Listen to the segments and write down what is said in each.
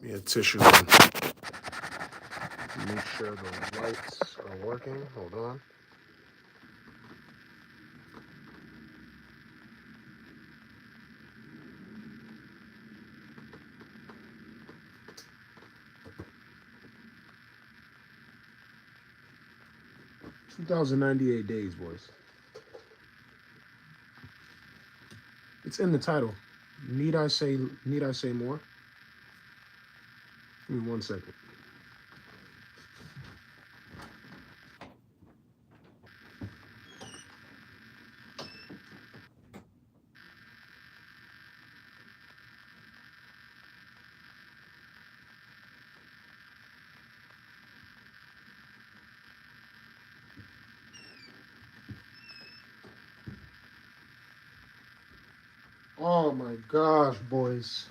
me a tissue and make sure the lights are working. Hold on. "2,098 days, boys." It's in the title. Need I say? Need I say more? Give me 1 second. Oh my gosh, boys.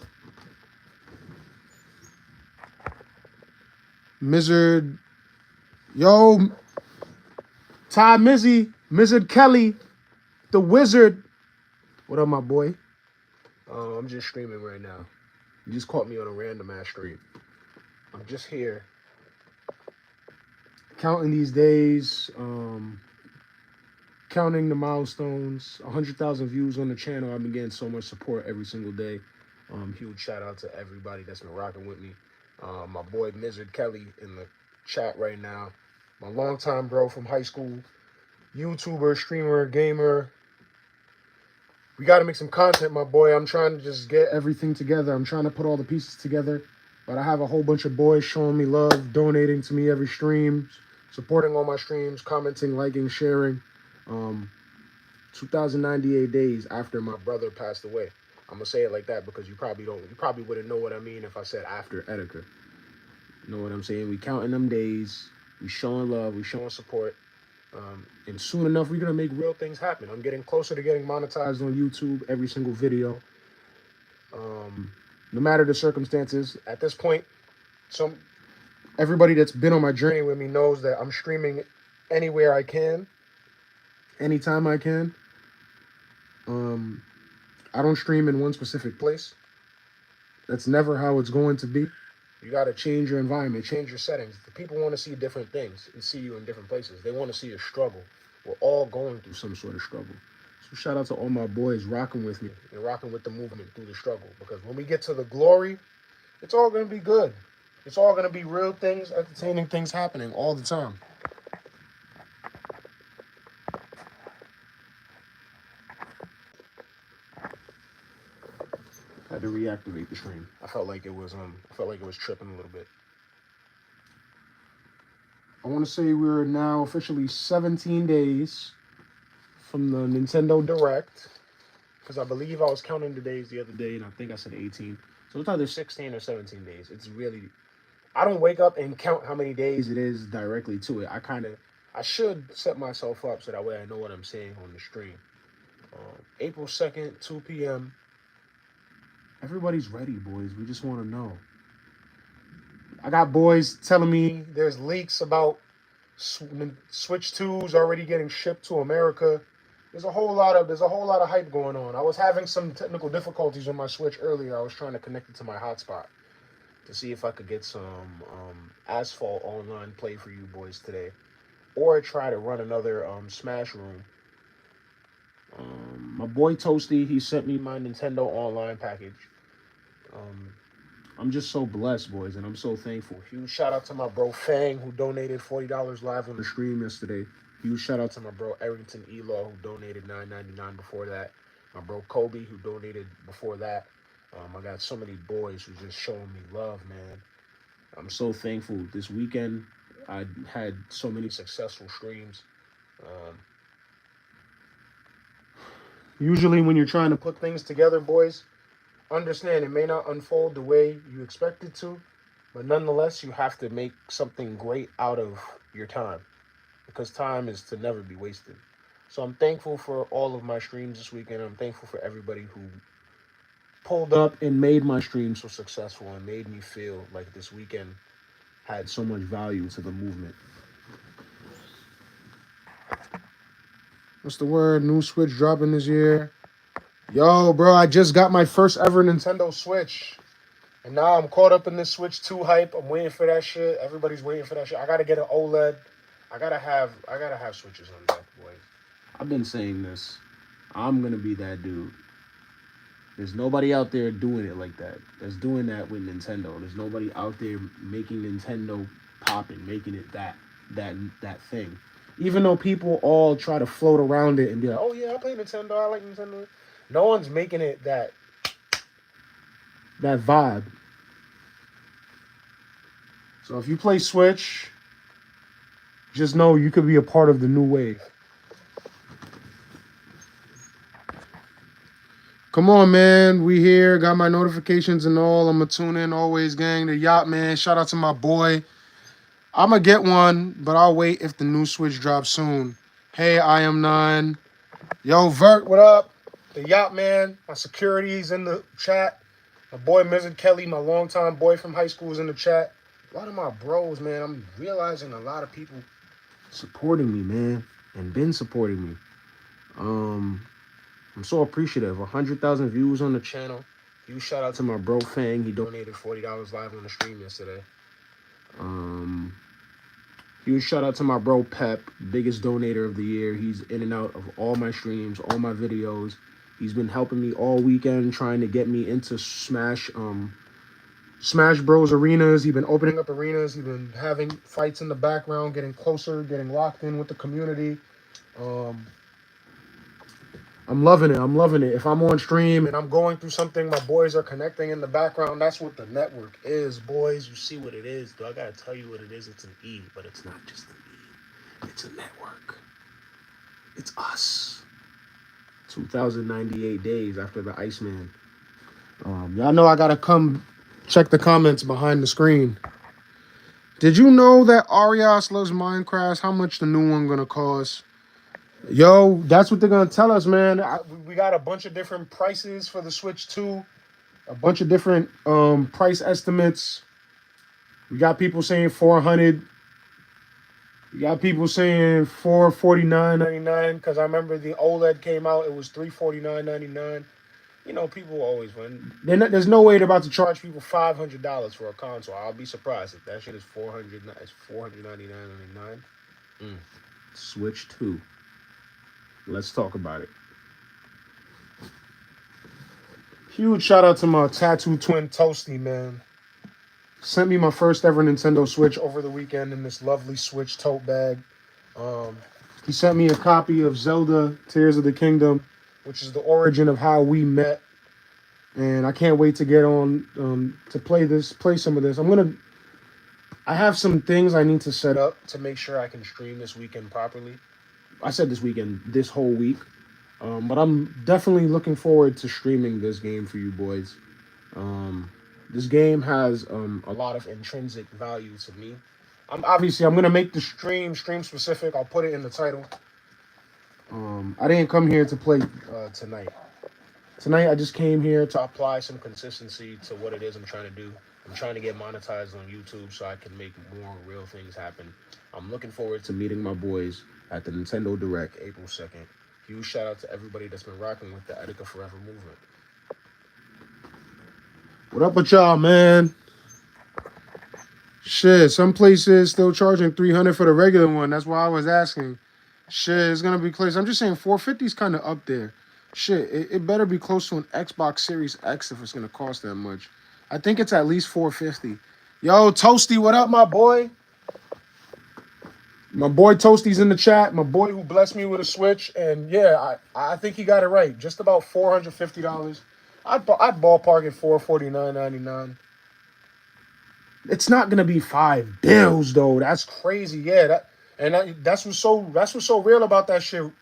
Mizzard, yo, Ty Mizzy, Mizzard Kelly, the Wizard. What up, my boy? I'm just streaming right now. You just caught me on a random ass stream. I'm just here counting these days, counting the milestones. 100,000 views on the channel. I've been getting so much support every single day. Huge shout out to everybody that's been rocking with me. My boy Mizzard Kelly in the chat right now. My longtime bro from high school, YouTuber, streamer, gamer. We got to make some content, my boy. I'm trying to just get everything together. I'm trying to put all the pieces together. But I have a whole bunch of boys showing me love, donating to me every stream, supporting all my streams, commenting, liking, sharing. 2,098 days after my brother passed away. I'm gonna say it like that because you probably wouldn't know what I mean if I said after Etika. You know what I'm saying? We counting them days, we showing love, we showing support. And soon enough, we're gonna make real things happen. I'm getting closer to getting monetized on YouTube, every single video. No matter the circumstances, at this point, everybody that's been on my journey with me knows that I'm streaming anywhere I can, anytime I can. I don't stream in one specific place. That's never how it's going to be. You got to change your environment, change your settings. The people want to see different things and see you in different places. They want to see a struggle. We're all going through some sort of struggle. So shout out to all my boys rocking with me and rocking with the movement through the struggle. Because when we get to the glory, it's all going to be good. It's all going to be real things, entertaining things happening all the time. Had to reactivate the stream. I felt like it was tripping a little bit. I want to say we're now officially 17 days from the Nintendo Direct, because I believe I was counting the days the other day, and I think I said 18. So it's either 16 or 17 days. It's really, I don't wake up and count how many days it is directly to it. I should set myself up so that way I know what I'm saying on the stream. April 2nd, 2 p.m. Everybody's ready, boys. We just want to know. I got boys telling me there's leaks about Switch 2s already getting shipped to America. There's a whole lot of hype going on. I was having some technical difficulties on my Switch earlier. I was trying to connect it to my hotspot to see if I could get some Asphalt online play for you boys today, or try to run another Smash Room. My boy Toasty, he sent me my Nintendo Online package. I'm just so blessed, boys, and I'm so thankful. Huge shout out to my bro Fang, who donated $40 live on the stream yesterday. Huge shout out to my bro Arrington Elaw, who donated $9.99 before that. My bro Kobe, who donated before that. I got so many boys who just showing me love, man. I'm so thankful. This weekend, I had so many successful streams. Usually when you're trying to put things together, boys, understand it may not unfold the way you expect it to, but nonetheless, you have to make something great out of your time, because time is to never be wasted. So I'm thankful for all of my streams this weekend. I'm thankful for everybody who pulled up and made my stream so successful and made me feel like this weekend had so much value to the movement. What's the word? New Switch dropping this year. Yo, bro, I just got my first ever Nintendo Switch. And now I'm caught up in this Switch 2 hype. I'm waiting for that shit. Everybody's waiting for that shit. I gotta get an OLED. I gotta have switches on deck, boys. I've been saying this. I'm gonna be that dude. There's nobody out there doing it like that. That's doing that with Nintendo. There's nobody out there making Nintendo popping, making it that thing. Even though people all try to float around it and be like, "Oh yeah, I play Nintendo. I like Nintendo." No one's making it that vibe. So if you play Switch, just know you could be a part of the new wave. Come on, man. We here. Got my notifications and all. I'm going to tune in always, gang. The Yacht Man. Shout out to my boy. I'm going to get one, but I'll wait if the new Switch drops soon. Hey, IAM9INE. Yo, Vert, what up? The Yacht Man. My security's in the chat. My boy, Mr. Kelly, my longtime boy from high school, is in the chat. A lot of my bros, man. I'm realizing a lot of people supporting me, man, and been supporting me. I'm so appreciative. 100,000 views on the channel. Huge shout out to my bro Fang. He donated $40 live on the stream yesterday. Huge shout out to my bro Pep, biggest donator of the year. He's in and out of all my streams, all my videos. He's been helping me all weekend, trying to get me into Smash Bros arenas. He's been opening up arenas. He's been having fights in the background, getting closer, getting locked in with the community. I'm loving it. I'm loving it. If I'm on stream and I'm going through something, my boys are connecting in the background. That's what the network is, boys. You see what it is. Do I gotta tell you what it is? It's an E, but it's not just an E. It's a network. It's us. 2,098 days after the Iceman. Y'all know I gotta come check the comments behind the screen. Did you know that Arias loves Minecraft? How much the new one gonna cost? Yo, that's what they're gonna tell us, man. We got a bunch of different prices for the Switch 2, a bunch of different price estimates. We got people saying 400. We got people saying 449.99. Because I remember the OLED came out, it was 349.99. You know, people always win. There's no way they're about to charge people $500 for a console. I'll be surprised if that shit is 499.99. Switch 2. Let's talk about it. Huge shout out to my tattoo twin Toasty, man. Sent me my first ever Nintendo Switch over the weekend in this lovely Switch tote bag. He sent me a copy of Zelda Tears of the Kingdom, which is the origin of how we met. And I can't wait to get on to play some of this. I have some things I need to set up to make sure I can stream this weekend properly. I said this weekend, this whole week. But I'm definitely looking forward to streaming this game for you boys. This game has a lot of intrinsic value to me. I'm going to make the stream specific. I'll put it in the title. I didn't come here to play tonight. Tonight, I just came here to apply some consistency to what it is I'm trying to do. I'm trying to get monetized on YouTube so I can make more real things happen. I'm looking forward to meeting my boys at the Nintendo Direct, April 2nd. Huge shout out to everybody that's been rocking with the Etika Forever movement. What up with y'all, man? Shit, some places still charging $300 for the regular one. That's why I was asking. Shit, it's gonna be close. I'm just saying 450 is kind of up there. Shit, it better be close to an Xbox Series X if it's gonna cost that much. I think it's at least 450. Yo, Toasty, what up, my boy? My boy Toasty's in the chat. My boy who blessed me with a Switch. And yeah, I think he got it right. Just about $450. I'd ballpark at $449.99. It's not gonna be $5 though. That's crazy. Yeah, that's what's so real about that shit.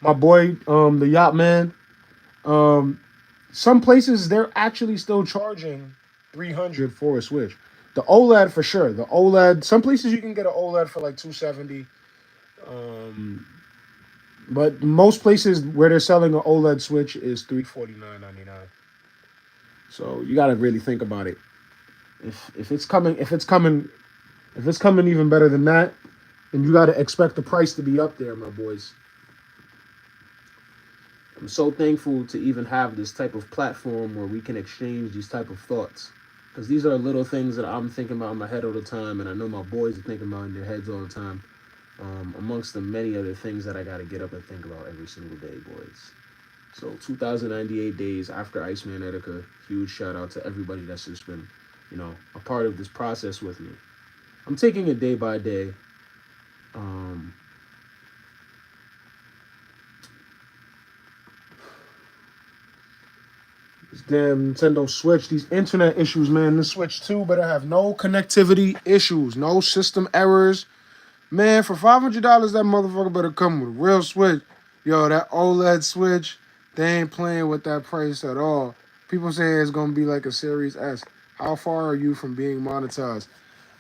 My boy, the Yacht Man. Some places they're actually still charging $300 for a Switch. The OLED for sure. The OLED. Some places you can get an OLED for like $270. But most places where they're selling an OLED Switch is $349.99. So you gotta really think about it. If it's coming even better than that, then you gotta expect the price to be up there, my boys. I'm so thankful to even have this type of platform where we can exchange these type of thoughts. because these are little things that I'm thinking about in my head all the time, and I know my boys are thinking about in their heads all the time. Amongst the many other things that I got to get up and think about every single day, boys. So 2,098 days after Iceman Etika. Huge shout out to everybody that's just been, a part of this process with me. I'm taking it day by day. Um, this damn Nintendo Switch, these internet issues, man. The Switch 2 better have no connectivity issues, no system errors. Man, for $500, that motherfucker better come with a real Switch. Yo, that OLED Switch, they ain't playing with that price at all. People say it's gonna be like a Series S. How far are you from being monetized?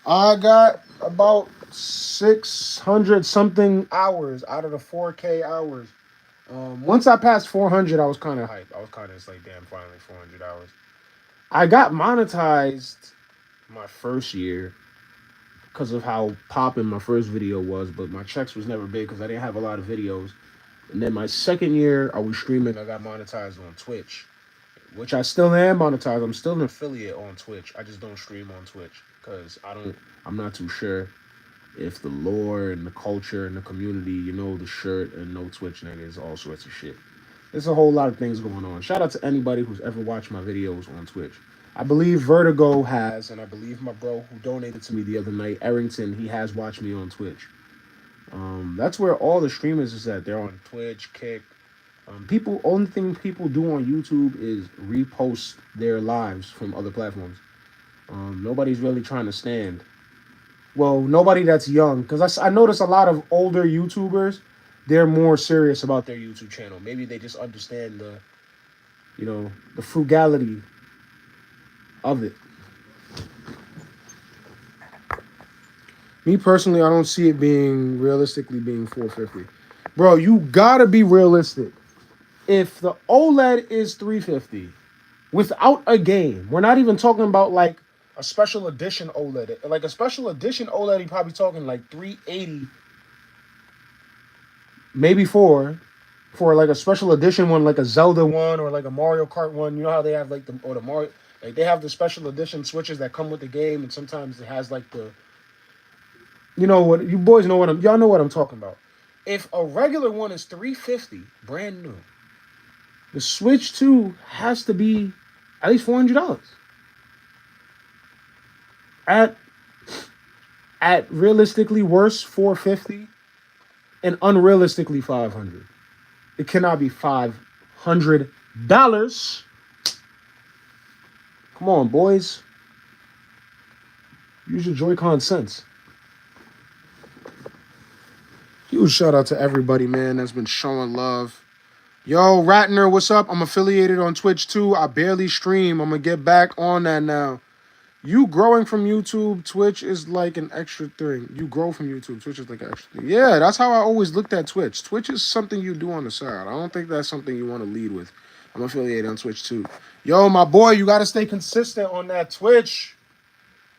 I got about 600 something hours out of the 4K hours. Once I passed 400, I was kind of hyped. I was kind of just like, damn, finally 400 hours. I got monetized my first year because of how popping my first video was, but my checks was never big because I didn't have a lot of videos. And then my second year, I was streaming. I got monetized on Twitch, which I still am monetized. I'm still an affiliate on Twitch. I just don't stream on Twitch because I'm not too sure if the lore and the culture and the community, the shirt and no Twitch niggas, all sorts of shit. There's a whole lot of things going on. Shout out to anybody who's ever watched my videos on Twitch. I believe Vertigo has, and I believe my bro who donated to me the other night, Errington, he has watched me on Twitch. That's where all the streamers is at. They're on Twitch, Kick. Only thing people do on YouTube is repost their lives from other platforms. Nobody's really trying to stand. Well, nobody that's young, because I notice a lot of older YouTubers, they're more serious about their YouTube channel. Maybe they just understand the frugality of it. Me personally, I don't see it realistically being 450. Bro, you gotta be realistic. If the OLED is 350 without a game, we're not even talking about like a special edition OLED. Like a special edition OLED, you're probably talking like 380, maybe 4. For like a special edition one, like a Zelda one or like a Mario Kart one. You know how they have like the Mario, like they have the special edition switches that come with the game, and sometimes it has like the, you boys know y'all know what I'm talking about. If a regular one is 350, brand new, the Switch 2 has to be at least $400. At realistically worse 450 and unrealistically 500. It cannot be $500. Come on, boys. Use your Joy-Con sense. Huge shout out to everybody, man, that's been showing love. Yo, Ratner, what's up? I'm affiliated on Twitch too. I barely stream. I'm gonna get back on that now. You growing from YouTube, Twitch is like an extra thing. You grow from YouTube, Twitch is like an extra thing. Yeah, that's how I always looked at Twitch. Twitch is something you do on the side. I don't think that's something you want to lead with. I'm affiliated on Twitch too. Yo, my boy, you got to stay consistent on that Twitch.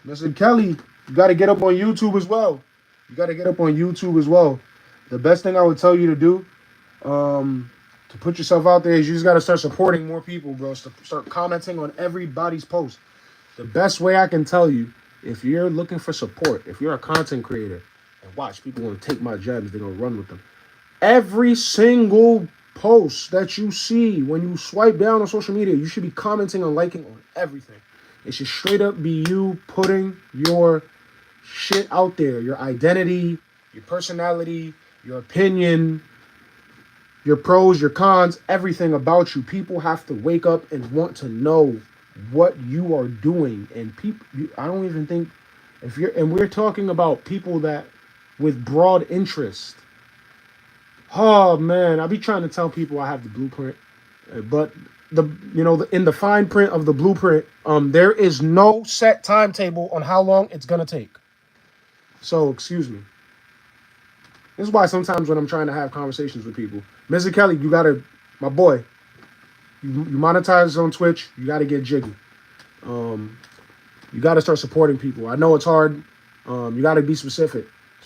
Mr. Kelly, you got to get up on YouTube as well. The best thing I would tell you to do, to put yourself out there, is you just got to start supporting more people, bro. Start commenting on everybody's post. The best way I can tell you, if you're looking for support, if you're a content creator, and watch, people going to take my gems, they're going to run with them. Every single post that you see when you swipe down on social media, you should be commenting and liking on everything. It should straight up be you putting your shit out there, your identity, your personality, your opinion, your pros, your cons, everything about you. People have to wake up and want to know what you are doing. And I don't even think we're talking about people that with broad interest. Oh man, I be trying to tell people I have the blueprint, but in the fine print of the blueprint, there is no set timetable on how long it's gonna take. So excuse me. This is why sometimes when I'm trying to have conversations with people, Mr. Kelly, my boy, you monetize on Twitch, you gotta get jiggy. You gotta start supporting people. I know it's hard. You gotta be specific.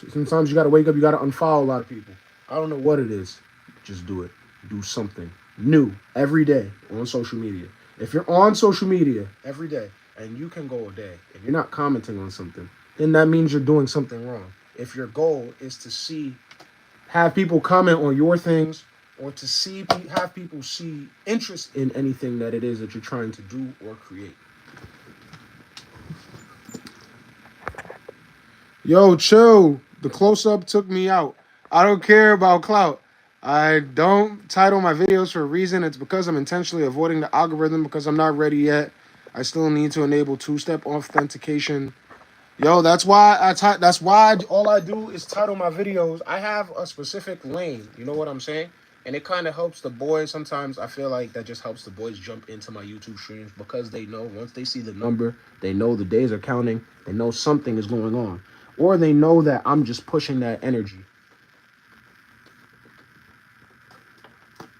Sometimes you gotta wake up, you gotta unfollow a lot of people. I don't know what it is. Just do it. Do something new every day on social media. If you're on social media every day, and you can go a day and you're not commenting on something, then that means you're doing something wrong. If your goal is to have people comment on your things, or to have people see interest in anything that it is that you're trying to do or create. Yo, chill. The close up took me out. I don't care about clout. I don't title my videos for a reason. It's because I'm intentionally avoiding the algorithm because I'm not ready yet. I still need to enable two-step authentication. Yo, that's why all I do is title my videos. I have a specific lane. You know what I'm saying? And it kind of helps the boys. Sometimes I feel like that just helps the boys jump into my YouTube streams because they know once they see the number, they know the days are counting, they know something is going on. Or they know that I'm just pushing that energy.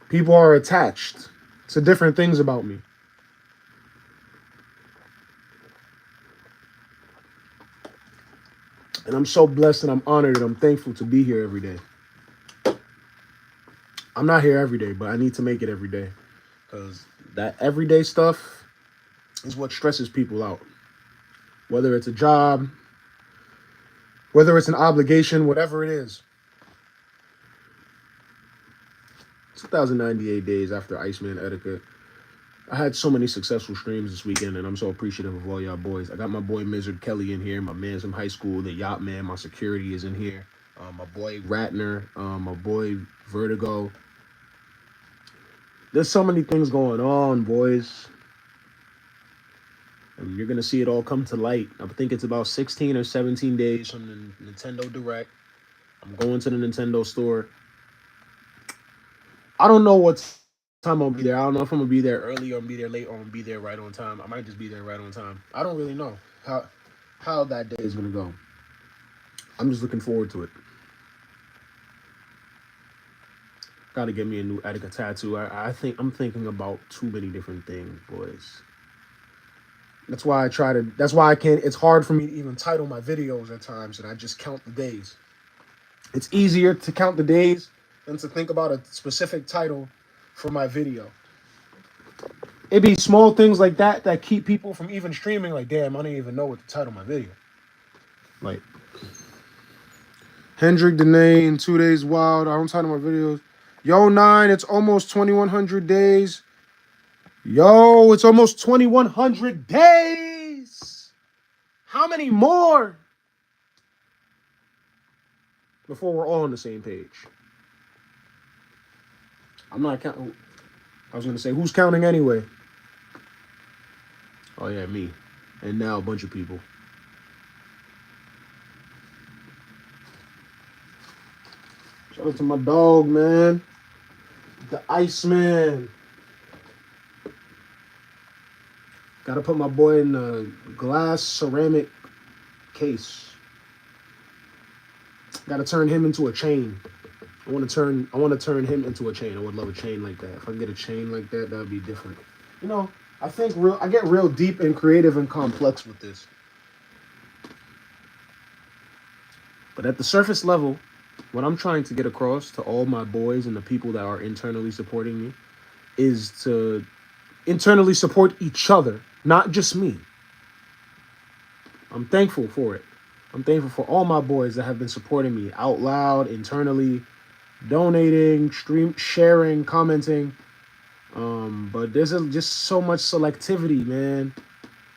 People are attached to different things about me. And I'm so blessed and I'm honored and I'm thankful to be here every day. I'm not here every day, but I need to make it every day. Because that everyday stuff is what stresses people out. Whether it's a job, whether it's an obligation, whatever it is. 2,098 days after Iceman Etika. I had so many successful streams this weekend, and I'm so appreciative of all y'all boys. I got my boy Mizard Kelly in here, my man's from high school, the Yacht Man, my security is in here. My boy Ratner, my boy Vertigo. There's so many things going on, boys. And you're going to see it all come to light. I think it's about 16 or 17 days from the Nintendo Direct. I'm going to the Nintendo store. I don't know what time I'll be there. I don't know if I'm going to be there early or I'm going to be there late or I'm going to be there right on time. I might just be there right on time. I don't really know how that day is going to go. I'm just looking forward to it. Got to get me a new Etika tattoo. I'm thinking about too many different things, boys. That's why I can't, it's hard for me to even title my videos at times, and I just count the days. It's easier to count the days than to think about a specific title for my video. It'd be small things like that keep people from even streaming. Like, damn, I don't even know what to title my video. Like, Hendrik Dene in 2 days wild. I don't title my videos. Yo, 9, it's almost 2,100 days. Yo, it's almost 2,100 days. How many more before we're all on the same page? I'm not counting. I was going to say, who's counting anyway? Oh, yeah, me. And now a bunch of people. Shout out to my dog, man. The Iceman. Gotta put my boy in a glass ceramic case. Gotta turn him into a chain. I want to turn him into a chain. I would love a chain like that. If I can get a chain like that, that would be different. You know, I get real deep and creative and complex with this. But at the surface level, what I'm trying to get across to all my boys and the people that are internally supporting me is to internally support each other, not just me. I'm thankful for it. I'm thankful for all my boys that have been supporting me out loud, internally, donating, sharing, commenting. But there's just so much selectivity, man.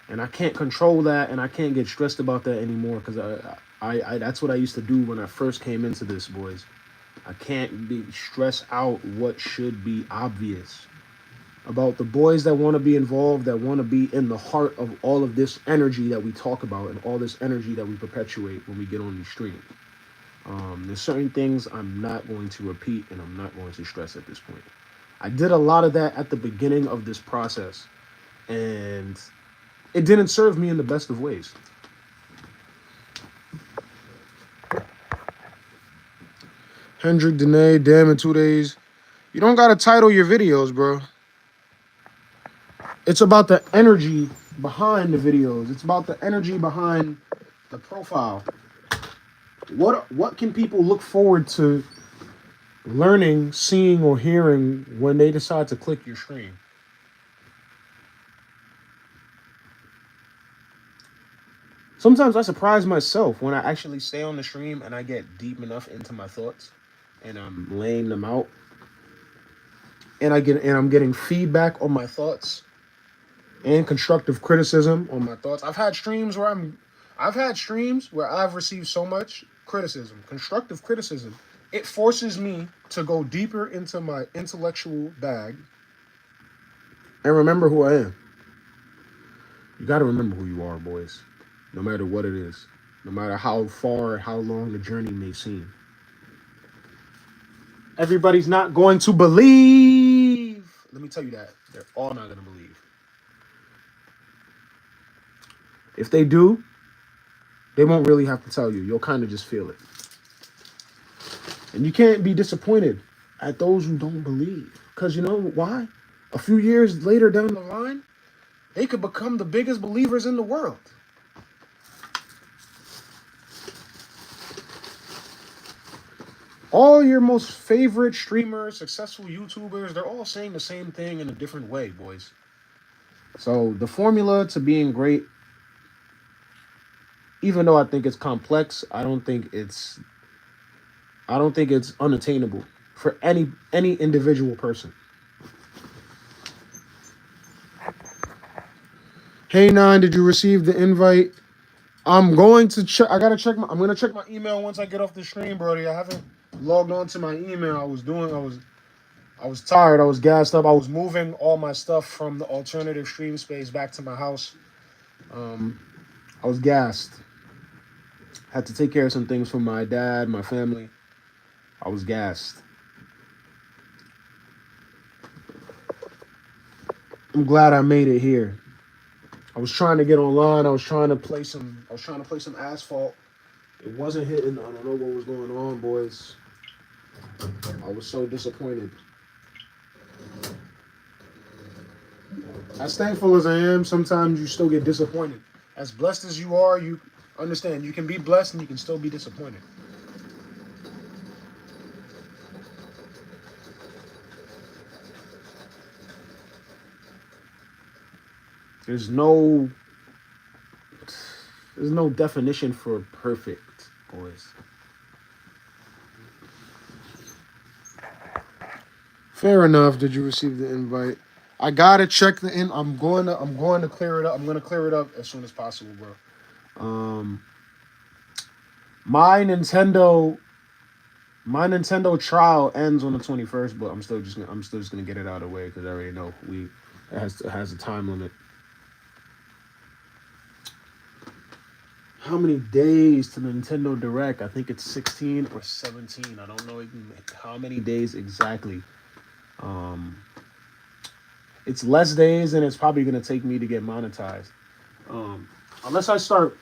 And I can't control that, and I can't get stressed about that anymore because I that's what I used to do when I first came into this, boys. I can't be stressed out what should be obvious about the boys that want to be involved, that want to be in the heart of all of this energy that we talk about and all this energy that we perpetuate when we get on these streams. There's certain things I'm not going to repeat and I'm not going to stress at this point. I did a lot of that at the beginning of this process, and it didn't serve me in the best of ways. Hendrik Dene, damn, in 2 days. You don't got to title your videos, bro. It's about the energy behind the videos. It's about the energy behind the profile. What can people look forward to learning, seeing, or hearing when they decide to click your stream? Sometimes I surprise myself when I actually stay on the stream and I get deep enough into my thoughts and I'm laying them out and I'm getting feedback on my thoughts and constructive criticism on my thoughts. I've had streams where I've received so much criticism, constructive criticism. It forces me to go deeper into my intellectual bag and remember who I am. You got to remember who you are, boys, no matter what it is, no matter how far, how long the journey may seem. Everybody's not going to believe. Let me tell you that. They're all not going to believe. If they do, they won't really have to tell you. You'll kind of just feel it. And you can't be disappointed at those who don't believe. Because you know why? A few years later down the line, they could become the biggest believers in the world. All your most favorite streamers, successful YouTubers, they're all saying the same thing in a different way, boys. So the formula to being great, even though I think it's complex, I don't think it's unattainable for any individual person. Hey Nine, did you receive the invite? I'm going to check. I'm gonna check my email once I get off the stream, Brody. I haven't logged on to my email. I was tired. I was gassed up. I was moving all my stuff from the alternative stream space back to my house. I was gassed. Had to take care of some things for my dad, my family. I was gassed. I'm glad I made it here. I was trying to get online. I was trying to play some asphalt. It wasn't hitting. I don't know what was going on, boys. I was so disappointed. As thankful as I am, sometimes you still get disappointed. As blessed as you are, you understand you can be blessed and you can still be disappointed. There's no definition for perfect, boys. Fair enough. Did you receive the invite? I gotta check the in. I'm going to clear it up. I'm gonna clear it up as soon as possible, bro. My Nintendo trial ends on the 21st, but I'm still just gonna get it out of the way because I already know it has a time limit. How many days to the Nintendo Direct? I think it's 16 or 17. I don't know even how many days exactly. It's less days than it's probably gonna take me to get monetized. Unless I start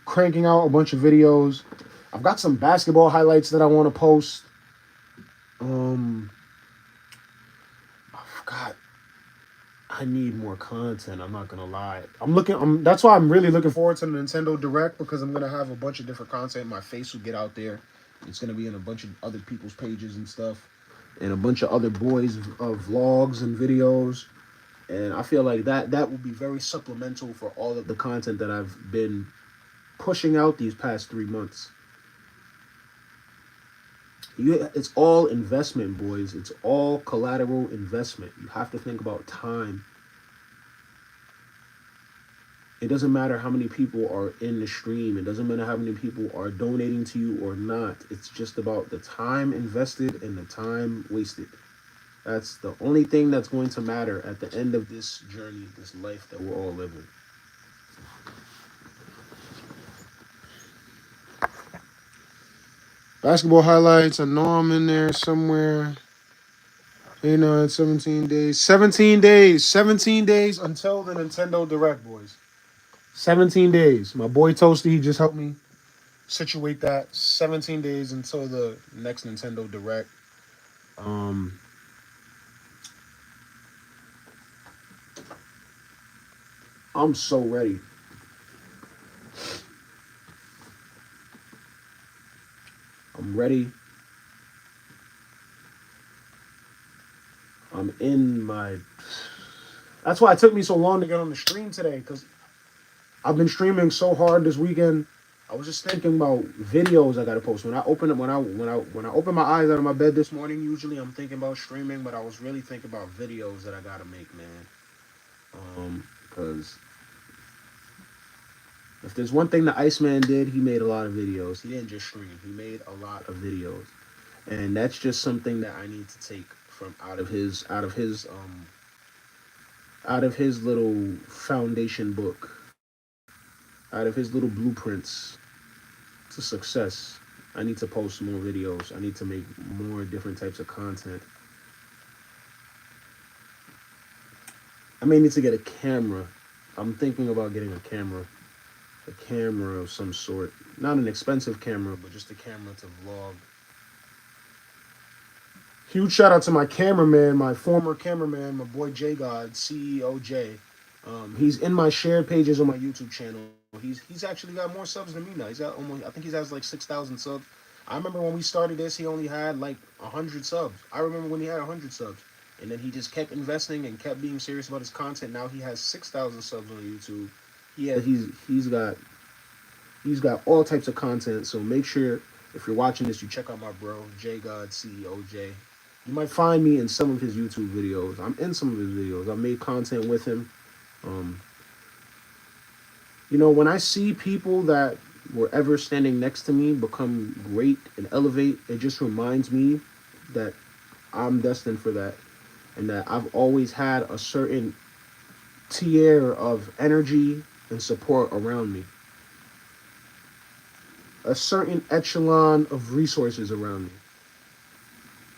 cranking out a bunch of videos. I've got some basketball highlights that I want to post. I need more content. I'm not gonna lie. That's why I'm really looking forward to the Nintendo Direct because I'm gonna have a bunch of different content. My face will get out there. It's gonna be in a bunch of other people's pages and stuff, and a bunch of other boys' vlogs and videos. And I feel like that will be very supplemental for all of the content that I've been pushing out these past 3 months. It's all investment, boys. It's all collateral investment. You have to think about time. It doesn't matter how many people are in the stream. It doesn't matter how many people are donating to you or not. It's just about the time invested and the time wasted. That's the only thing that's going to matter at the end of this journey, this life that we're all living. Basketball highlights. I know I'm in there somewhere. 17 days. 17 days. 17 days until the Nintendo Direct, boys. 17 days. My boy Toasty, he just helped me situate that. 17 days until the next Nintendo Direct. I'm so ready. I'm ready. I'm in my... That's why it took me so long to get on the stream today, because I've been streaming so hard this weekend. I was just thinking about videos I gotta post. When I open up, when I open my eyes out of my bed this morning, usually I'm thinking about streaming, but I was really thinking about videos that I gotta make, man. Because if there's one thing the Iceman did, he made a lot of videos. He didn't just stream; he made a lot of videos, and that's just something that I need to take from out of his little foundation book, out of his little blueprints to success. I need to post more videos. I need to make more different types of content. I may need to get a camera. I'm thinking about getting a camera of some sort. Not an expensive camera, but just a camera to vlog. Huge shout out to my cameraman, my former cameraman, my boy J God, CEO J. He's in my shared pages on my YouTube channel. He's actually got more subs than me now. He's got almost, I think he has like 6,000 subs. I remember when we started this, he only had like 100 subs. I remember when he had 100 subs, and then he just kept investing and kept being serious about his content. Now he has 6,000 subs on YouTube. He's got all types of content. So make sure if you're watching this, you check out my bro J God CEO J. You might find me in some of his YouTube videos. I'm in some of his videos. I made content with him. Um, when I see people that were ever standing next to me become great and elevate, it just reminds me that I'm destined for that, and that I've always had a certain tier of energy and support around me, a certain echelon of resources around me.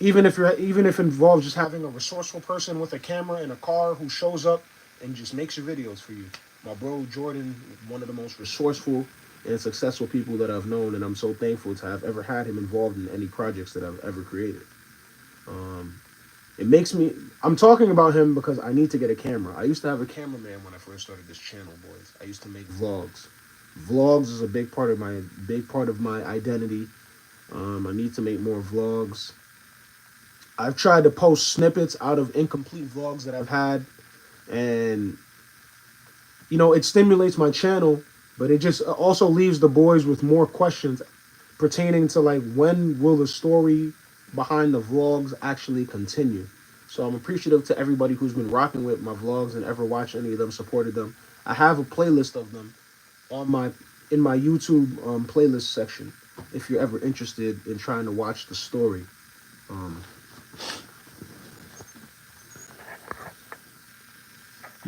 Even if it involves just having a resourceful person with a camera and a car who shows up and just makes your videos for you. My bro Jordan, one of the most resourceful and successful people that I've known, and I'm so thankful to have ever had him involved in any projects that I've ever created. Um, it makes me. I'm talking about him because I need to get a camera. I used to have a cameraman when I first started this channel, boys. I used to make vlogs. Vlogs is a big part of my identity. I need to make more vlogs. I've tried to post snippets out of incomplete vlogs that I've had, and it stimulates my channel, but it just also leaves the boys with more questions pertaining to like when will the story behind the vlogs actually continue. So I'm appreciative to everybody who's been rocking with my vlogs and ever watched any of them, supported them. I have a playlist of them on my in my YouTube playlist section. If you're ever interested in trying to watch the story. Um,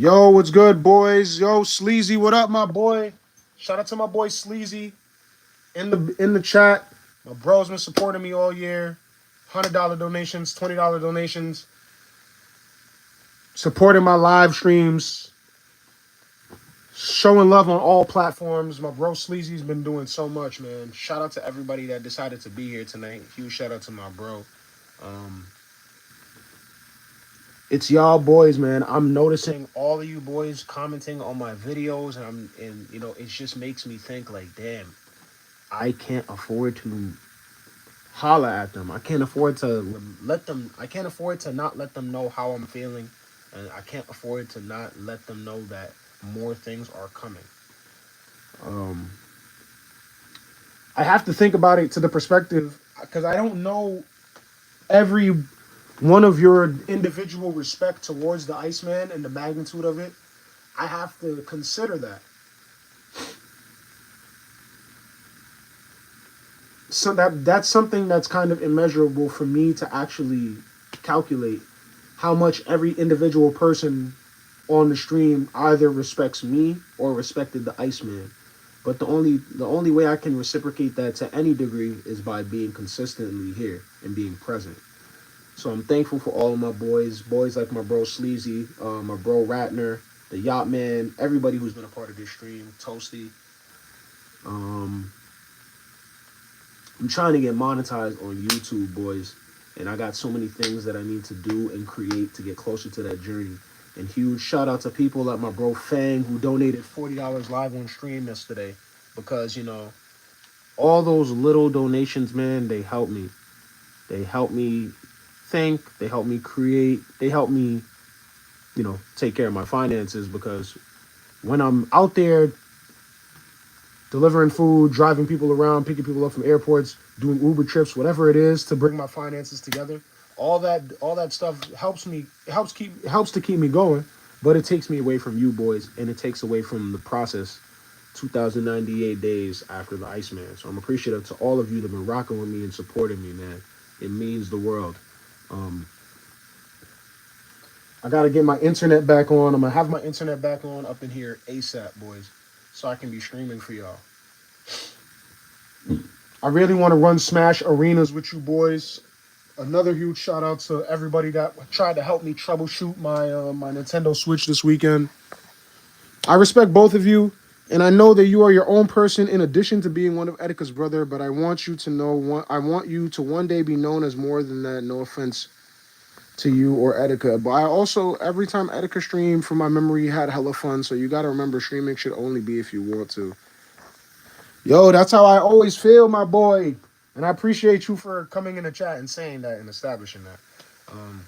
Yo, what's good, boys? Yo, Sleazy, what up, my boy? Shout out to my boy Sleazy in the chat. My bro's been supporting me all year. $100 donations, $20 donations, supporting my live streams, showing love on all platforms. My bro Sleazy's been doing so much, man. Shout out to everybody that decided to be here tonight. Huge shout out to my bro. Um, it's y'all boys, man. I'm noticing all of you boys commenting on my videos, and it just makes me think like, damn, I can't afford to holla at them. I can't afford to let them. I can't afford to not let them know how I'm feeling, and I can't afford to not let them know that more things are coming. Um, I have to think about it to the perspective because I don't know every one of your individual respect towards the Iceman and the magnitude of it. I have to consider that. So that's something that's kind of immeasurable for me to actually calculate how much every individual person on the stream either respects me or respected the Iceman. But the only way I can reciprocate that to any degree is by being consistently here and being present. So I'm thankful for all of my boys like my bro Sleazy, my bro Ratner, the Yacht Man, everybody who's been a part of this stream, Toasty. Um, I'm trying to get monetized on YouTube, boys, and I got so many things that I need to do and create to get closer to that journey. And huge shout out to people like my bro Fang who donated $40 live on stream yesterday, because all those little donations, man, they help me. They help me think. They help me create. They help me, take care of my finances, because when I'm out there delivering food, driving people around, picking people up from airports, doing Uber trips, whatever it is to bring my finances together. All that stuff helps to keep me going, but it takes me away from you boys, and it takes away from the process. 2098 days after the Iceman. So I'm appreciative to all of you that have been rocking with me and supporting me, man. It means the world. Um, I gotta get my internet back on. I'm gonna have my internet back on up in here ASAP, boys, so I can be streaming for y'all. I really want to run Smash Arenas with you boys. Another huge shout out to everybody that tried to help me troubleshoot my Nintendo Switch this weekend. I respect both of you, and I know that you are your own person in addition to being one of Etika's brother. But I want you to know, I want you to one day be known as more than that. No offense to you or Etika, but I also every time Etika streamed from my memory had hella fun. So you got to remember, streaming should only be if you want to. Yo, that's how I always feel, my boy. And I appreciate you for coming in the chat and saying that and establishing that. Um,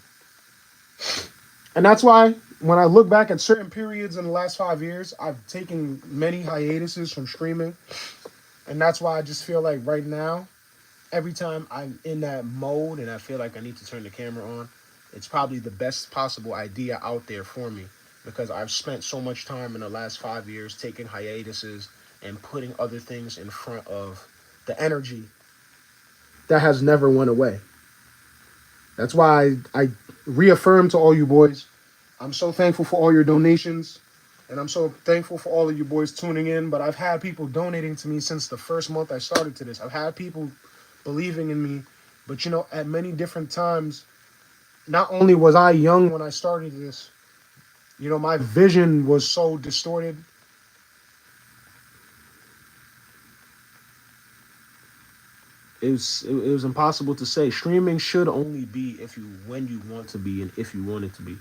and that's why when I look back at certain periods in the last 5 years, I've taken many hiatuses from streaming. And that's why I just feel like right now, every time I'm in that mode and I feel like I need to turn the camera on, it's probably the best possible idea out there for me because I've spent so much time in the last 5 years taking hiatuses and putting other things in front of the energy that has never went away. That's why I reaffirm to all you boys, I'm so thankful for all your donations, and I'm so thankful for all of you boys tuning in. But I've had people donating to me since the first month I started to this. I've had people believing in me, but at many different times, not only was I young when I started this, my vision was so distorted. It was impossible to say. Streaming should only be if you when you want to be and if you want it to be.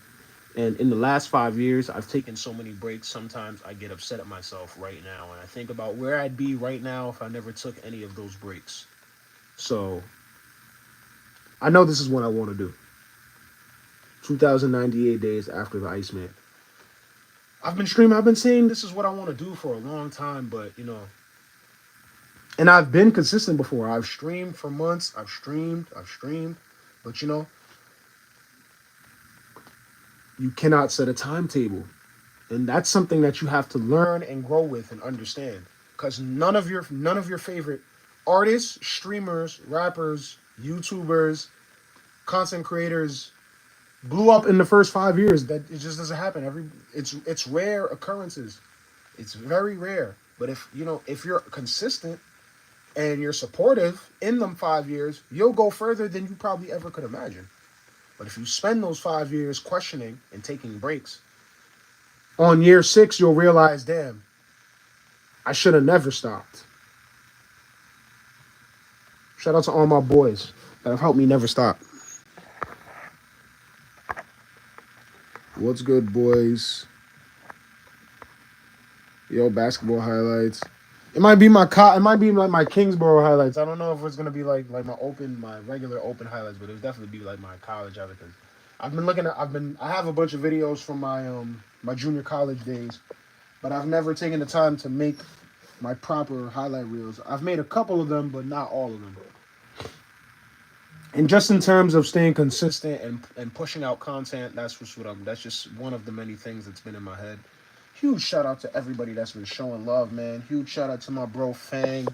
And in the last 5 years, I've taken so many breaks. Sometimes I get upset at myself right now, and I think about where I'd be right now if I never took any of those breaks. So I know this is what I want to do. 2098 days after the Iceman. I've been streaming. I've been saying this is what I want to do for a long time, but and I've been consistent before. I've streamed for months. I've streamed, but you cannot set a timetable, and that's something that you have to learn and grow with and understand. Because none of your favorite artists, streamers, rappers, YouTubers, content creators blew up in the first 5 years. That it just doesn't happen. It's rare occurrences. It's very rare. But if you're consistent and you're supportive in them 5 years, you'll go further than you probably ever could imagine. But if you spend those 5 years questioning and taking breaks, on year 6 you'll realize, damn, I should have never stopped. Shout out to all my boys that have helped me never stop. What's good, boys? Yo, basketball highlights. It might be it might be like my Kingsborough highlights. I don't know if it's gonna be like my regular open highlights, but it'll definitely be like my college highlights. I have a bunch of videos from my junior college days, but I've never taken the time to make my proper highlight reels. I've made a couple of them, but not all of them. And just in terms of staying consistent and pushing out content, that's just one of the many things that's been in my head. Huge shout out to everybody that's been showing love, man. Huge shout out to my bro Fang.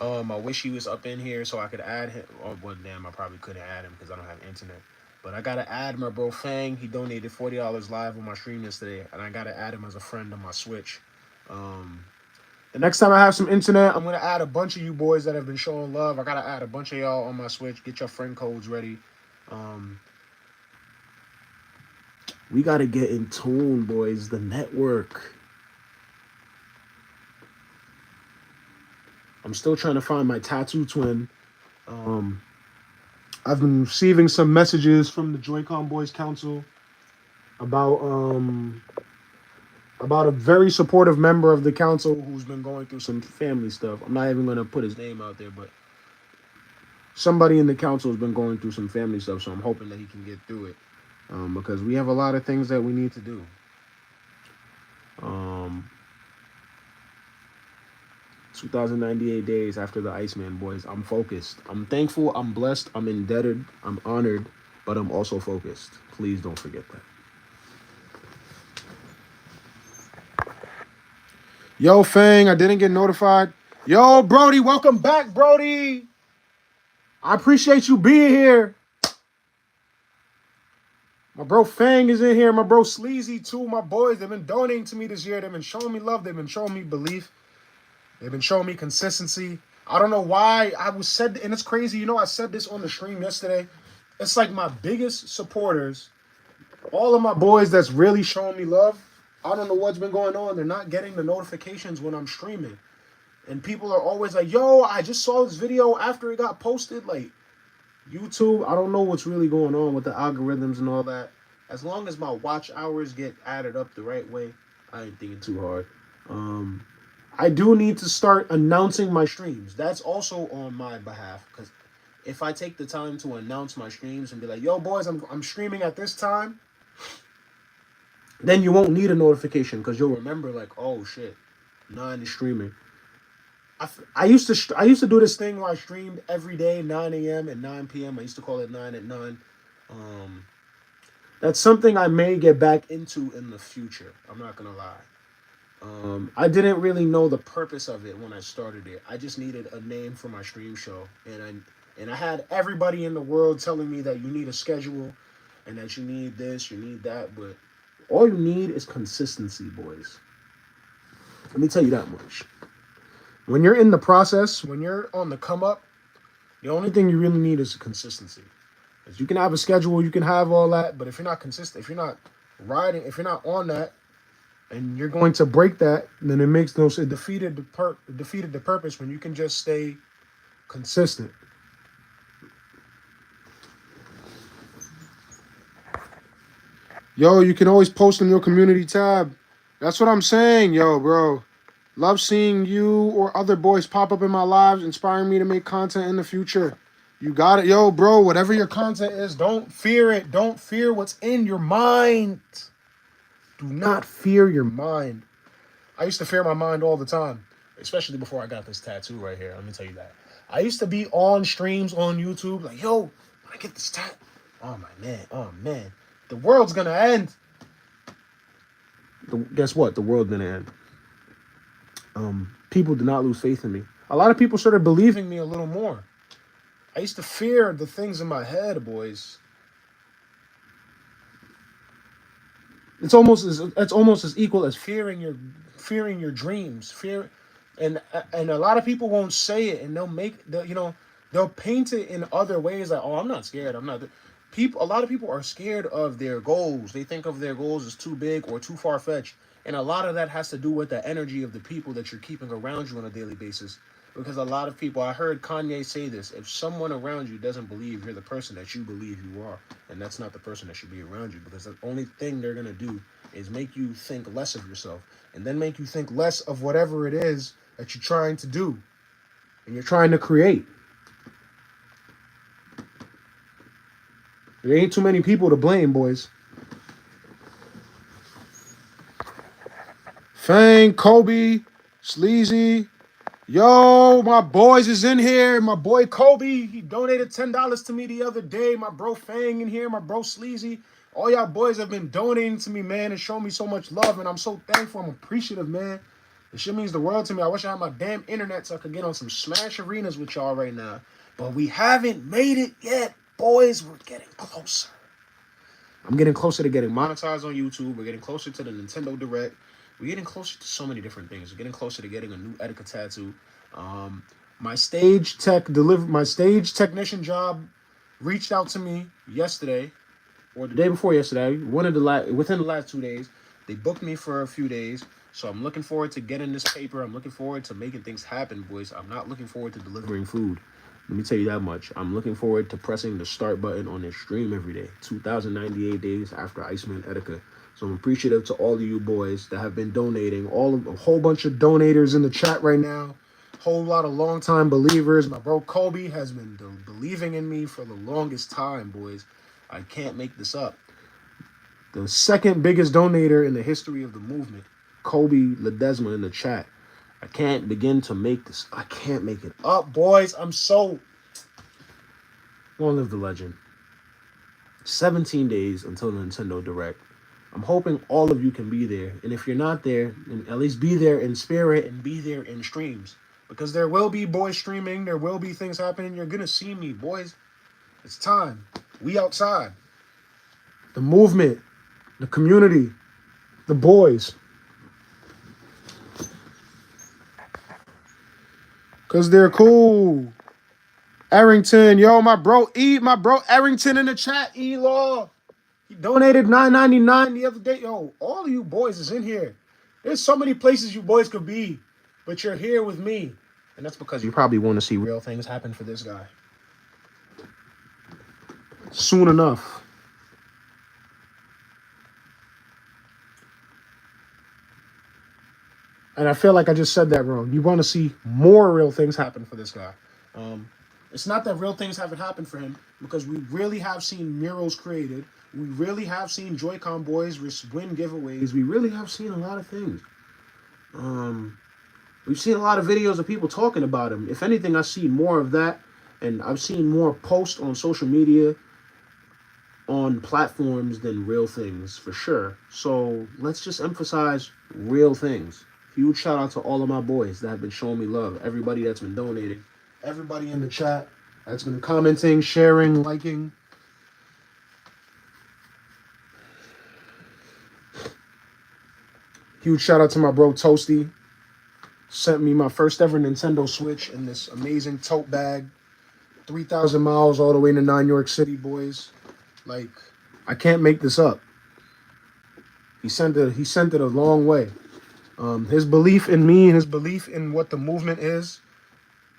I wish he was up in here so I could add him. Oh, well, damn, I probably couldn't add him because I don't have internet. But I gotta add my bro Fang. He donated $40 live on my stream yesterday, and I gotta add him as a friend on my Switch. The next time I have some internet, I'm gonna add a bunch of you boys that have been showing love. I gotta add a bunch of y'all on my Switch. Get your friend codes ready. We gotta get in tune, boys. The network. I'm still trying to find my tattoo twin. I've been receiving some messages from the Joy-Con Boys Council about a very supportive member of the council who's been going through some family stuff. I'm not even gonna put his name out there, but somebody in the council has been going through some family stuff, so I'm hoping that he can get through it. Because we have a lot of things that we need to do. 2,098 days after the Iceman, boys. I'm focused. I'm thankful. I'm blessed. I'm indebted. I'm honored. But I'm also focused. Please don't forget that. Yo, Fang, I didn't get notified. Yo, Brody, welcome back, Brody. I appreciate you being here. My bro Fang is in here. My bro Sleazy, too. My boys, they've been donating to me this year. They've been showing me love. They've been showing me belief. They've been showing me consistency. I don't know why I was said, and it's crazy. You know, I said this on the stream yesterday. It's like my biggest supporters, all of my boys that's really showing me love. I don't know what's been going on. They're not getting the notifications when I'm streaming. And people are always like, yo, I just saw this video after it got posted. Like, YouTube, I don't know what's really going on with the algorithms and all that. As long as my watch hours get added up the right way, I ain't thinking too hard. I do need to start announcing my streams. That's also on my behalf, because if I take the time to announce my streams and be like, yo, boys, I'm streaming at this time, then you won't need a notification, because you'll remember, like, oh, shit, Nine is streaming. I used to do this thing where I streamed every day, 9 a.m. and 9 p.m. I used to call it 9 at 9. That's something I may get back into in the future. I'm not going to lie. I didn't really know the purpose of it when I started it. I just needed a name for my stream show. And I had everybody in the world telling me that you need a schedule and that you need this, you need that. But all you need is consistency, boys. Let me tell you that much. When you're in the process, when you're on the come up, the only thing you really need is consistency. Because you can have a schedule, you can have all that, but if you're not consistent, if you're not riding, if you're not on that, and you're going to break that, then it makes no sense. It defeated the purpose when you can just stay consistent. Yo, you can always post on your community tab. That's what I'm saying, yo, bro. Love seeing you or other boys pop up in my lives, inspiring me to make content in the future. You got it. Yo, bro, whatever your content is, don't fear it. Don't fear what's in your mind. Do not fear your mind. I used to fear my mind all the time, especially before I got this tattoo right here. Let me tell you that. I used to be on streams on YouTube like, yo, when I get this tattoo, oh, man. The world's going to end. Guess what? The world didn't end. People did not lose faith in me. A lot of people started believing me a little more. I used to fear the things in my head, boys. It's almost as equal as fearing your dreams. And a lot of people won't say it, and they'll paint it in other ways like, oh, I'm not scared. I'm not. A lot of people are scared of their goals. They think of their goals as too big or too far-fetched. And a lot of that has to do with the energy of the people that you're keeping around you on a daily basis. Because a lot of people, I heard Kanye say this, if someone around you doesn't believe you're the person that you believe you are, and that's not the person that should be around you, because the only thing they're going to do is make you think less of yourself, and then make you think less of whatever it is that you're trying to do and you're trying to create. There ain't too many people to blame, boys. Fang, Kobe, Sleazy. Yo, my boys is in here. My boy Kobe, he donated $10 to me the other day. My bro Fang in here. My bro Sleazy. All y'all boys have been donating to me, man, and showing me so much love, and I'm so thankful. I'm appreciative, man. This shit means the world to me. I wish I had my damn internet so I could get on some Smash Arenas with y'all right now. But we haven't made it yet, boys. We're getting closer. I'm getting closer to getting monetized on YouTube. We're getting closer to the Nintendo Direct. We're getting closer to so many different things. We're getting closer to getting a new Etika tattoo. My stage technician job reached out to me yesterday, or the day before yesterday. Within the last 2 days, they booked me for a few days. So I'm looking forward to getting this paper. I'm looking forward to making things happen, boys. I'm not looking forward to delivering food. Let me tell you that much. I'm looking forward to pressing the start button on this stream every day. 2,098 days after Iceman Etika. So I'm appreciative to all of you boys that have been donating. A whole bunch of donators in the chat right now. Whole lot of longtime believers. My bro Kobe has been believing in me for the longest time, boys. I can't make this up. The second biggest donator in the history of the movement, Kobe Ledesma in the chat. I can't begin to make this. I can't make it up, boys. I'm so... Long live the legend. 17 days until the Nintendo Direct. I'm hoping all of you can be there. And if you're not there, then at least be there in spirit and be there in streams. Because there will be boys streaming. There will be things happening. You're going to see me, boys. It's time. We outside. The movement. The community. The boys. Because they're cool. Arrington. Yo, my bro Arrington in the chat. E-Law. He donated $9.99 the other day. Yo, all of you boys is in here. There's so many places you boys could be, but you're here with me. And that's because you probably want to see real things happen for this guy. Soon enough. And I feel like I just said that wrong. You want to see more real things happen for this guy. It's not that real things haven't happened for him, because we really have seen murals created. We really have seen Joy-Con boys win giveaways. We really have seen a lot of things. We've seen a lot of videos of people talking about him. If anything, I see more of that. And I've seen more posts on social media, on platforms, than real things, for sure. So let's just emphasize real things. Huge shout out to all of my boys that have been showing me love. Everybody that's been donating. Everybody in the chat that's been commenting, sharing, liking. Huge shout out to my bro Toasty. Sent me my first ever Nintendo Switch in this amazing tote bag. 3,000 miles all the way to New York City, boys. Like, I can't make this up. He sent it a long way. His belief in me and his belief in what the movement is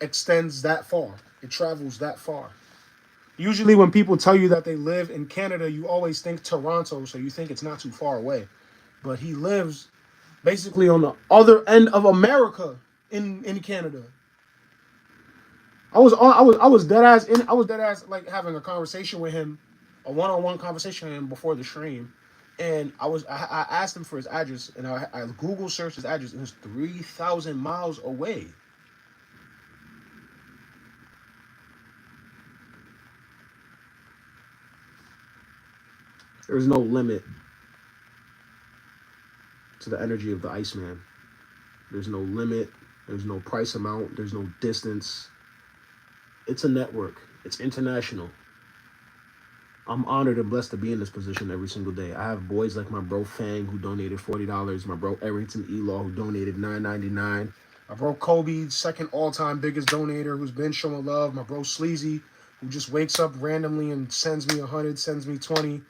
extends that far. It travels that far. Usually when people tell you that they live in Canada, you always think Toronto, so you think it's not too far away. But he lives basically on the other end of America in Canada. I was dead ass like having a conversation with him, a one-on-one conversation with him before the stream. And I asked him for his address, and I Google searched his address, and it was 3,000 miles away. There is no limit to the energy of the Iceman. There's no limit. There's no price amount. There's no distance. It's a network. It's international. I'm honored and blessed to be in this position every single day. I have boys like my bro Fang, who donated $40. My bro Arrington E-Law, who donated $9.99. My bro Kobe, second all-time biggest donator, who's been showing love. My bro Sleazy, who just wakes up randomly and sends me 100, sends me 20.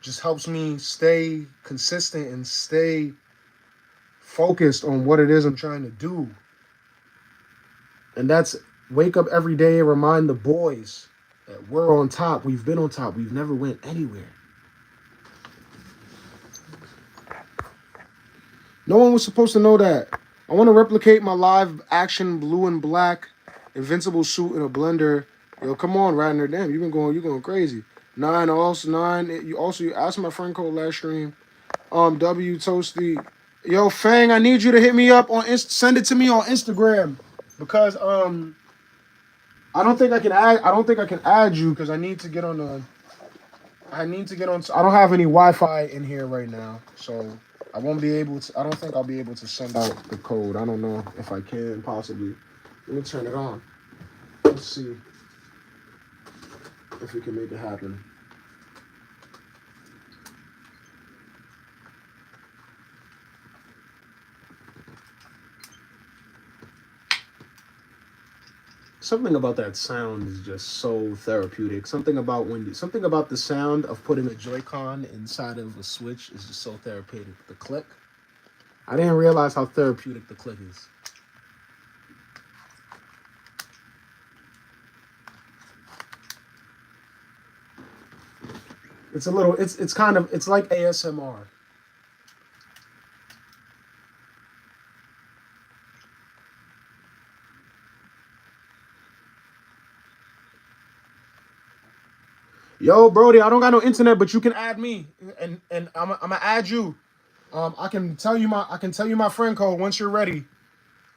Just helps me stay consistent and stay focused on what it is I'm trying to do. And that's wake up every day and remind the boys that we're on top. We've been on top. We've never went anywhere. No one was supposed to know that. I want to replicate my live action blue and black invincible suit in a blender. Yo, come on, Radner. Damn, you're going crazy. You asked my friend code last stream. W Toasty. Yo, Fang, I need you to hit me up on send it to me on Instagram. Because I don't think I can add you because I need to get on I don't have any Wi-Fi in here right now. So I won't be able to. I don't think I'll be able to send out the code. I don't know if I can possibly. Let me turn it on. Let's see if we can make it happen. Something about that sound is just so therapeutic. Something about the sound of putting a Joy-Con inside of a Switch is just so therapeutic. The click. I didn't realize how therapeutic the click is. It's like ASMR. Yo, Brody, I don't got no internet, but you can add me, and I'm gonna add you. I can tell you my friend code once you're ready.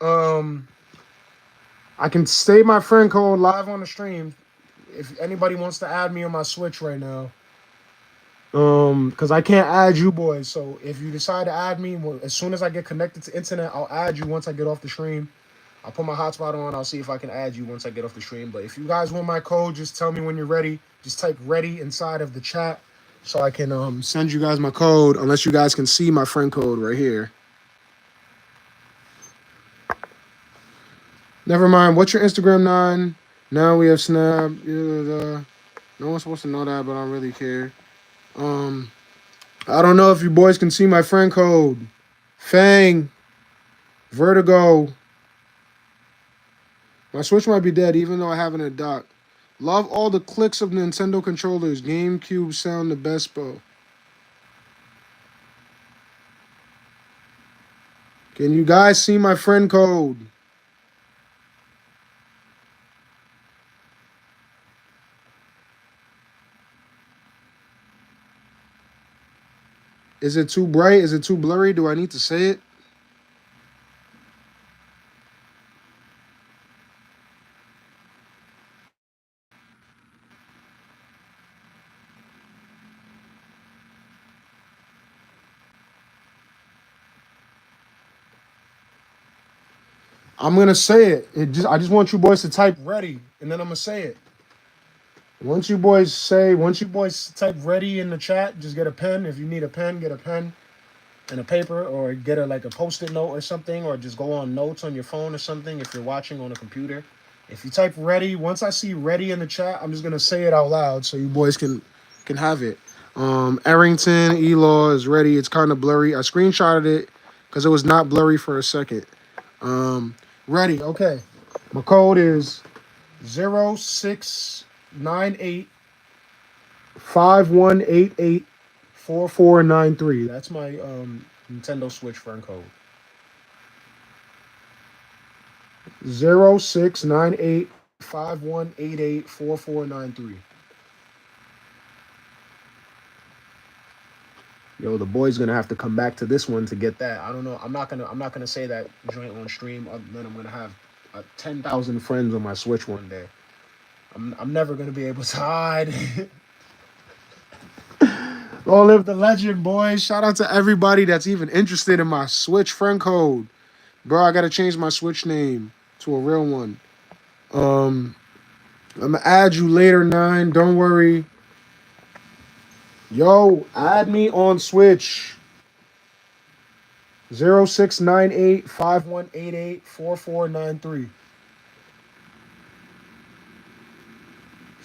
I can say my friend code live on the stream if anybody wants to add me on my Switch right now. Because I can't add you boys. So if you decide to add me, well, as soon as I get connected to internet, I'll add you once I get off the stream. I'll put my hotspot on. I'll see if I can add you once I get off the stream. But if you guys want my code, just tell me when you're ready. Just type ready inside of the chat so I can send you guys my code. Unless you guys can see my friend code right here. Never mind. What's your Instagram 9? Now we have Snap. No one's supposed to know that, but I don't really care. I don't know if you boys can see my friend code. Fang. Vertigo. My Switch might be dead, even though I have it in a dock. Love all the clicks of Nintendo controllers. GameCube sound the best, bro. Can you guys see my friend code? Is it too bright? Is it too blurry? Do I need to say it? I'm gonna say it. I just want you boys to type ready, and then I'm gonna say it. Once you boys type ready in the chat, just get a pen. If you need a pen, get a pen and a paper, or get a post-it note or something, or just go on notes on your phone or something if you're watching on a computer. If you type ready, once I see ready in the chat, I'm just gonna say it out loud so you boys can have it. Arrington Elaw is ready. It's kind of blurry. I screenshotted it because it was not blurry for a second. Ready. Okay. My code is 0698 5188 4493. That's my Nintendo Switch friend code. 0698 5188 4493. Yo, the boy's gonna have to come back to this one to get that. I don't know. I'm not gonna say that joint on stream. Then I'm gonna have 10,000 friends on my Switch one day. I'm never gonna be able to hide. Long live the legend, boys. Shout out to everybody that's even interested in my Switch friend code. Bro, I gotta change my Switch name to a real one. I'm gonna add you later, 9. Don't worry. Yo, add me on Switch. 0698 5188 4493.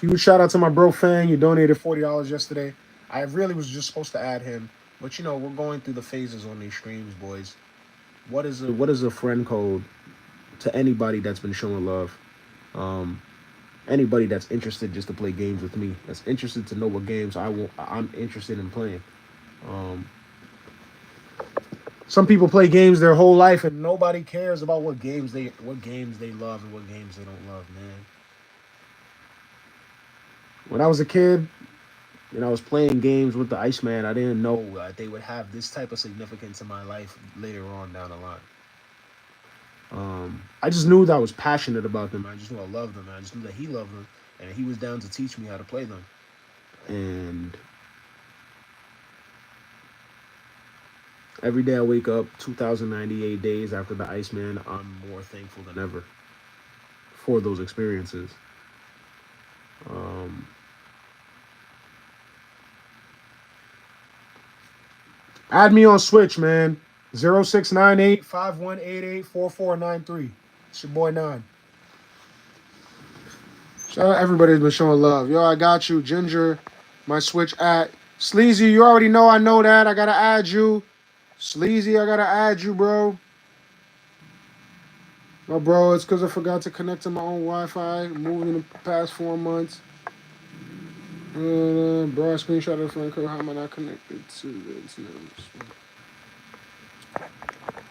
Huge shout out to my bro Fang. You donated $40 yesterday. I really was just supposed to add him, but you know we're going through the phases on these streams, boys. What is a friend code to anybody that's been showing love? Anybody that's interested just to play games with me, that's interested to know what games I'm interested in playing. Some people play games their whole life and nobody cares about what games they love and what games they don't love, man. When I was a kid and I was playing games with the Iceman, I didn't know that they would have this type of significance in my life later on down the line. I just knew that I was passionate about them. I just knew I loved them. I just knew that he loved them, and he was down to teach me how to play them. And every day I wake up, 2,098 days after the Iceman, I'm more thankful than ever for those experiences. Add me on Switch, man. 0698 5188 4493. It's your boy 9. Shout out everybody that's been showing love. Yo, I got you. Ginger, my Switch at. Sleazy, you already know I know that. I gotta add you. Sleazy, I gotta add you, bro. No, bro, it's because I forgot to connect to my own Wi-Fi. Moving in the past 4 months. Bro, I screenshot of the friend code. How am I not connected to this?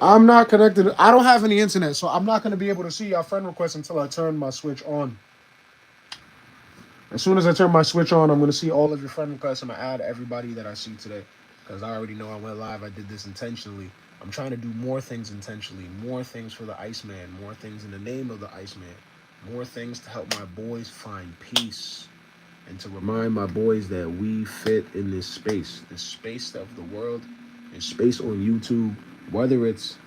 I'm not connected. I don't have any internet, so I'm not going to be able to see your friend requests until I turn my Switch on. As soon as I turn my Switch on, I'm going to see all of your friend requests. I'm going to add everybody that I see today because I already know I went live. I did this intentionally. I'm trying to do more things intentionally, more things for the Iceman, more things in the name of the Iceman, more things to help my boys find peace and to remind my boys that we fit in this space of the world, this space on YouTube, whether it's,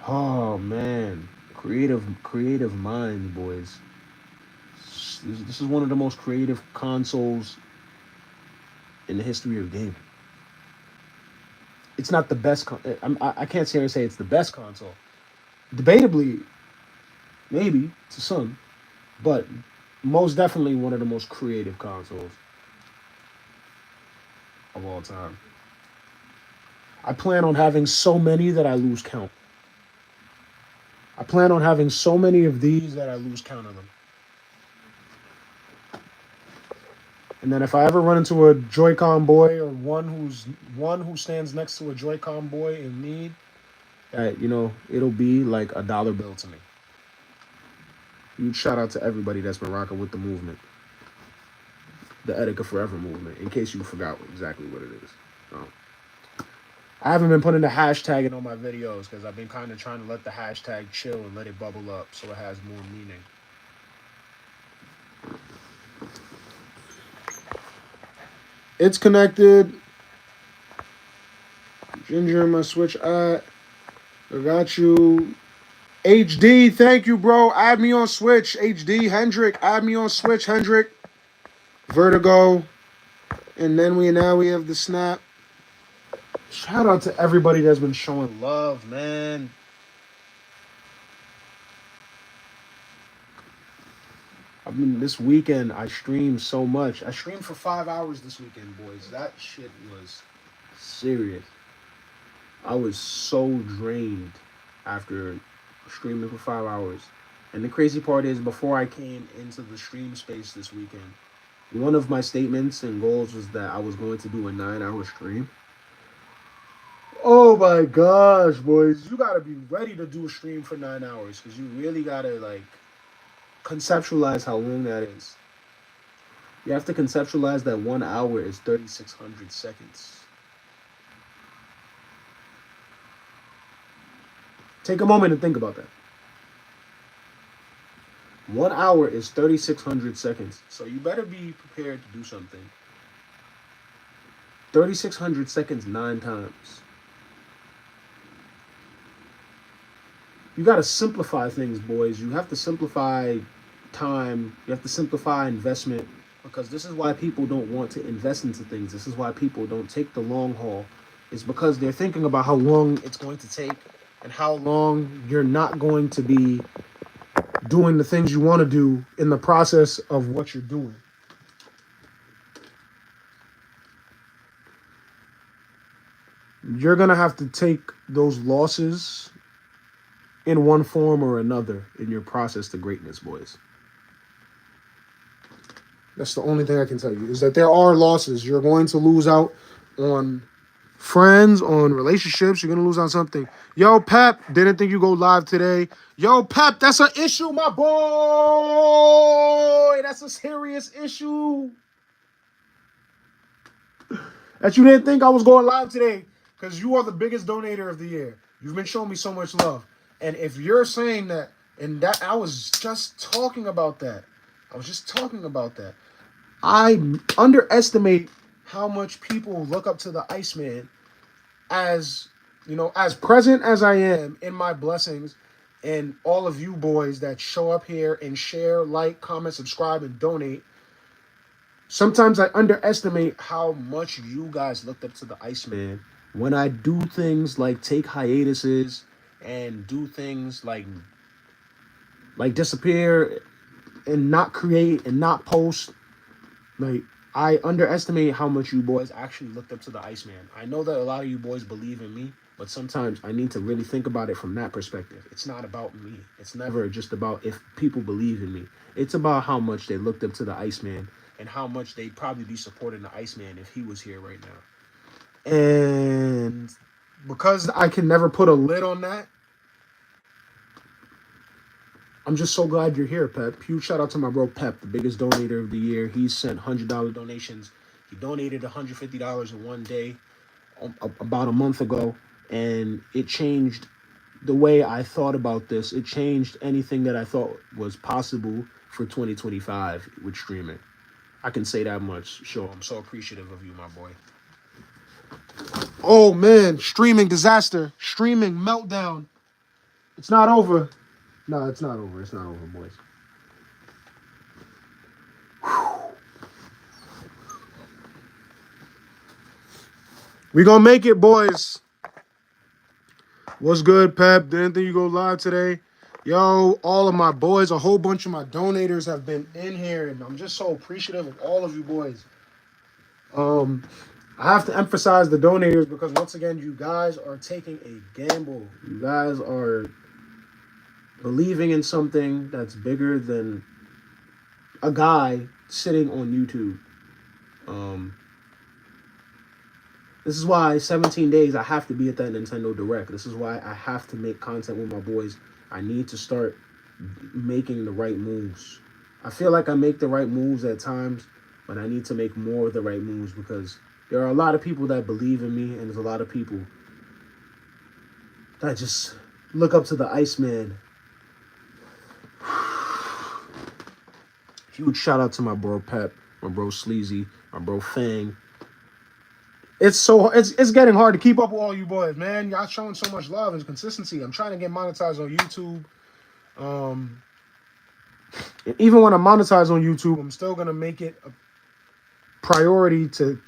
oh man, creative minds, boys. This is one of the most creative consoles in the history of gaming. It's not the best. I can't say it's the best console. Debatably, maybe to some, but most definitely one of the most creative consoles of all time. I plan on having so many that I lose count. I plan on having so many of these that I lose count of them. And then if I ever run into a Joy-Con boy or one who stands next to a Joy-Con boy in need, that it'll be like a dollar bill to me. Huge shout out to everybody that's been rocking with the movement, the Etika Forever movement. In case you forgot exactly what it is. I haven't been putting the hashtag in on my videos because I've been kind of trying to let the hashtag chill and let it bubble up so it has more meaning. It's connected. Ginger in my Switch. I got you. HD, thank you, bro. Add me on Switch. HD, Hendrick, add me on Switch, Hendrick. Vertigo. And then now we have the snap. Shout out to everybody that's been showing love, man. This weekend, I streamed so much. I streamed for 5 hours this weekend, boys. That shit was serious. I was so drained after streaming for 5 hours. And the crazy part is, before I came into the stream space this weekend, one of my statements and goals was that I was going to do a 9-hour stream. Oh my gosh, boys. You gotta be ready to do a stream for 9 hours because you really gotta conceptualize how long that is. You have to conceptualize that 1 hour is 3,600 seconds. Take a moment and think about that. 1 hour is 3,600 seconds. So you better be prepared to do something. 3,600 seconds 9 times. You got to simplify things, boys. You have to simplify time. You have to simplify investment, because this is why people don't want to invest into things. This is why people don't take the long haul. It's because they're thinking about how long it's going to take and how long you're not going to be doing the things you want to do in the process of what you're doing. You're going to have to take those losses in one form or another in your process to greatness, boys. That's the only thing I can tell you, is that there are losses. You're going to lose out on friends, on relationships. You're going to lose on something. Yo, Pep, didn't think you go live today. Yo, Pep, that's an issue, my boy. That's a serious issue. That you didn't think I was going live today, because you are the biggest donator of the year. You've been showing me so much love. And if you're saying that, and that, I was just talking about that. I underestimate how much people look up to the Iceman. As as present as I am in my blessings, and all of you boys that show up here and share, like, comment, subscribe, and donate, sometimes I underestimate how much you guys looked up to the Iceman when I do things like take hiatuses and do things like disappear and not create and not post. Like, I underestimate how much you boys actually looked up to the Iceman. I know that a lot of you boys believe in me, but sometimes I need to really think about it from that perspective. It's not about me. It's never just about if people believe in me. It's about how much they looked up to the Iceman and how much they'd probably be supporting the Iceman if he was here right now. And because I can never put a lid on that, I'm just so glad you're here, Pep. Huge shout out to my bro Pep, the biggest donator of the year. He sent $100 donations. He donated $150 in one day about a month ago. and it changed the way I thought about this. It changed anything that I thought was possible for 2025 with streaming. I can say that much. Sure, I'm so appreciative of you, my boy. Oh man, streaming disaster, streaming meltdown. It's not over. No, it's not over. It's not over, boys. We gonna make it, boys. What's good, Pep? Didn't think you go live today. Yo, all of my boys, a whole bunch of my donators have been in here, and I'm just so appreciative of all of you boys. I have to emphasize the donators because once again, you guys are taking a gamble. You guys are believing in something that's bigger than a guy sitting on YouTube. This is why 17 days I have to be at that Nintendo Direct. This is why I have to make content with my boys. I need to start making the right moves. I feel like I make the right moves at times, but I need to make more of the right moves because there are a lot of people that believe in me, and there's a lot of people that just look up to the Iceman. Huge shout out to my bro Pep, my bro Sleazy, my bro Fang. It's getting hard to keep up with all you boys, man. Y'all showing so much love and consistency. I'm trying to get monetized on YouTube. And even when I'm monetized on YouTube, I'm still gonna make it a priority to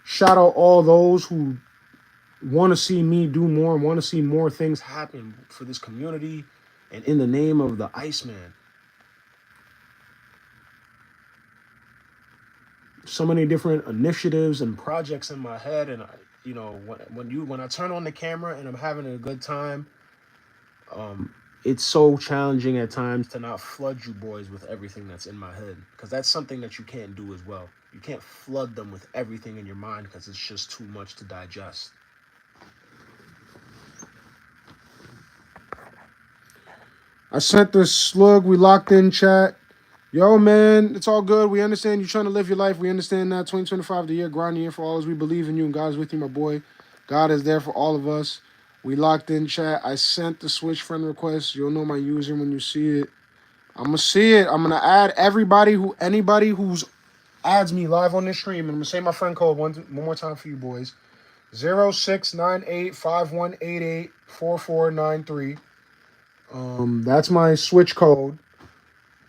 shout out all those who want to see me do more and want to see more things happen for this community and in the name of the Iceman. So many different initiatives and projects in my head, and when I turn on the camera and I'm having a good time, it's so challenging at times to not flood you boys with everything that's in my head, because that's something that you can't do as well. You can't flood them with everything in your mind because it's just too much to digest. I sent this slug. We locked in chat. Yo, man, it's all good. We understand you're trying to live your life. We understand that 2025, the year, grinding year for all of us. We believe in you, and God's with you, my boy. God is there for all of us. We locked in chat. I sent the Switch friend request. You'll know my user when you see it. I'm going to see it. I'm going to add anybody who's adds me live on this stream. I'm going to say my friend code one more time for you boys. 069851884493. That's my Switch code.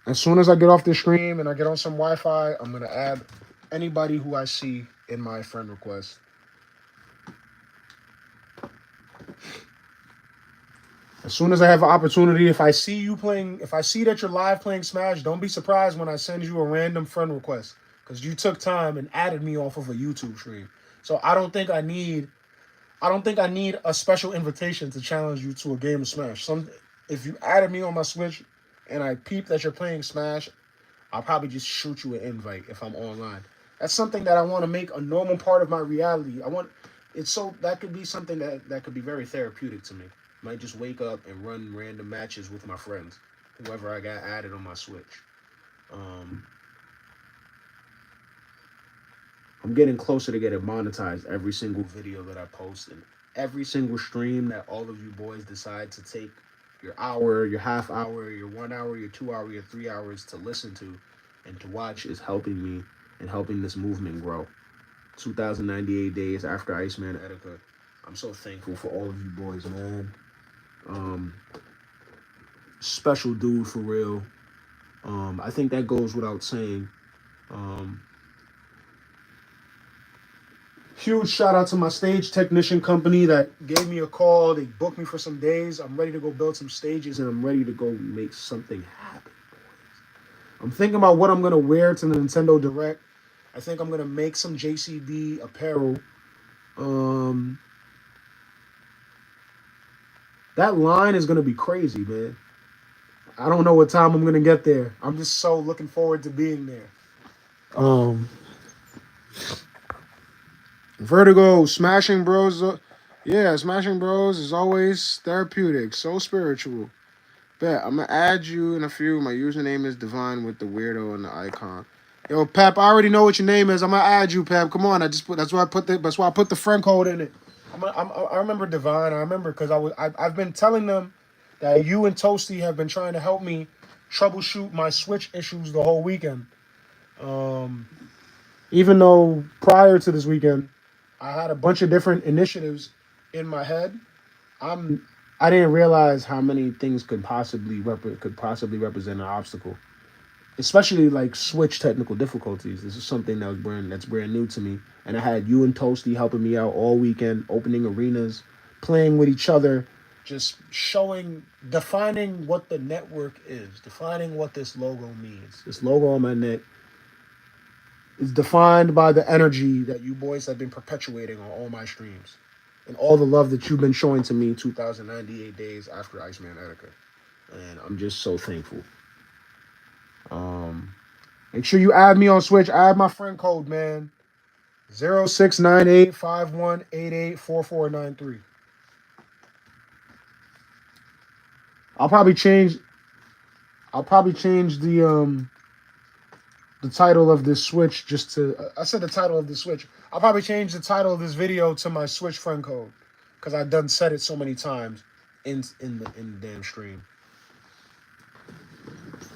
As soon as I get off the stream and I get on some Wi-Fi, I'm going to add anybody who I see in my friend request. As soon as I have an opportunity, if I see that you're live playing Smash, don't be surprised when I send you a random friend request, because you took time and added me off of a YouTube stream. So I don't think I need a special invitation to challenge you to a game of Smash. If you added me on my Switch and I peep that you're playing Smash, I'll probably just shoot you an invite if I'm online. That's something that I want to make a normal part of my reality. That could be something that could be very therapeutic to me. Might just wake up and run random matches with my friends, whoever I got added on my Switch. I'm getting closer to getting monetized every single video that I post, and every single stream that all of you boys decide to take your hour, your half hour, your 1 hour, your 2 hour, your 3 hours to listen to and to watch is helping me and helping this movement grow. 2098 days after Iceman Etika. I'm so thankful for all of you boys, man. Special dude for real. I think that goes without saying. Huge shout out to my stage technician company that gave me a call. They booked me for some days. I'm ready to go build some stages, and I'm ready to go make something happen, boys. I'm thinking about what I'm going to wear to the Nintendo Direct. I think I'm going to make some JCB apparel. That line is going to be crazy, man. I don't know what time I'm going to get there. I'm just so looking forward to being there. Vertigo, Smashing Bros. Yeah, Smashing Bros is always therapeutic, so spiritual. Bet, I'm going to add you in a few. My username is Divine with the weirdo and the icon. Yo, Pep, I already know what your name is. I'm going to add you, Pep. Come on, that's why I put the friend code in it. I remember Divine. I remember because I've been telling them that you and Toasty have been trying to help me troubleshoot my Switch issues the whole weekend. Um, Even though prior to this weekend, I had a bunch of different initiatives in my head. I'm I didn't realize how many things could possibly represent an obstacle, especially like Switch technical difficulties. This is something that's brand new to me, and I had you and Toasty helping me out all weekend, opening arenas, playing with each other, just defining what the network is, defining what this logo means. This logo on my neck is defined by the energy that you boys have been perpetuating on all my streams, and all the love that you've been showing to me 2,098 days after Iceman Etika, and I'm just so thankful. Um, Make sure you add me on Switch. Add my friend code, man. 069851884493. I'll probably change I'll probably change the title of this Switch just to I said the title of the Switch. I'll probably change the title of this video to my Switch friend code. Cause I've done said it so many times in the damn stream.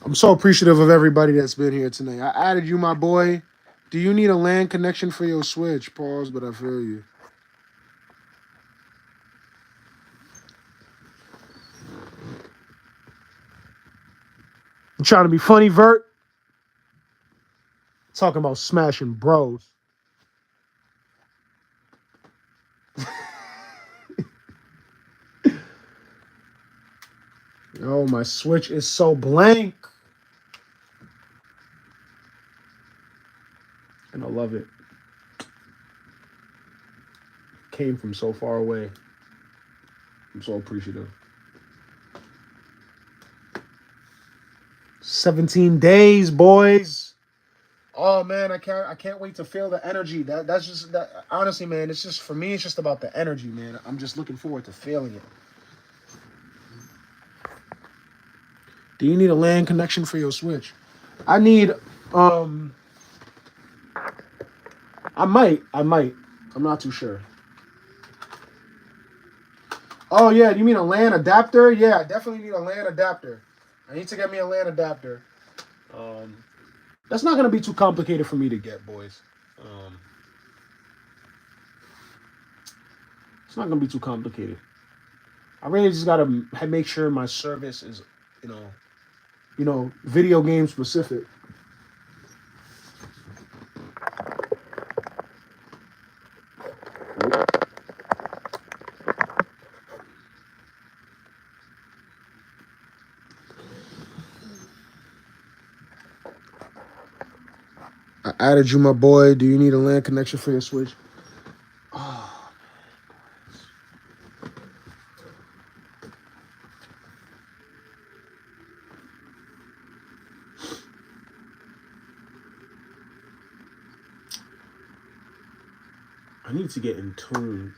I'm so appreciative of everybody that's been here tonight. I added you, my boy. Do you need a LAN connection for your Switch? Pause, but I feel you. I'm trying to be funny, Vert. Talking about smashing bros. Oh, my Switch is so blank. And I love it. Came from so far away. I'm so appreciative. 17 days, boys. Oh man, I can't wait to feel the energy. That's just that honestly, man, it's just for me, it's just about the energy, man. I'm just looking forward to feeling it. Do you need a LAN connection for your Switch? I need um I might. I'm not too sure. Oh yeah, you mean a LAN adapter? Yeah, I definitely need a LAN adapter. I need to get me a LAN adapter. Um that's not gonna be too complicated for me to get, boys. Um it's not gonna be too complicated. I really just gotta make sure my service is, you know, video game specific. I added you, my boy. Do you need a LAN connection for your Switch? Oh, I need to get in tune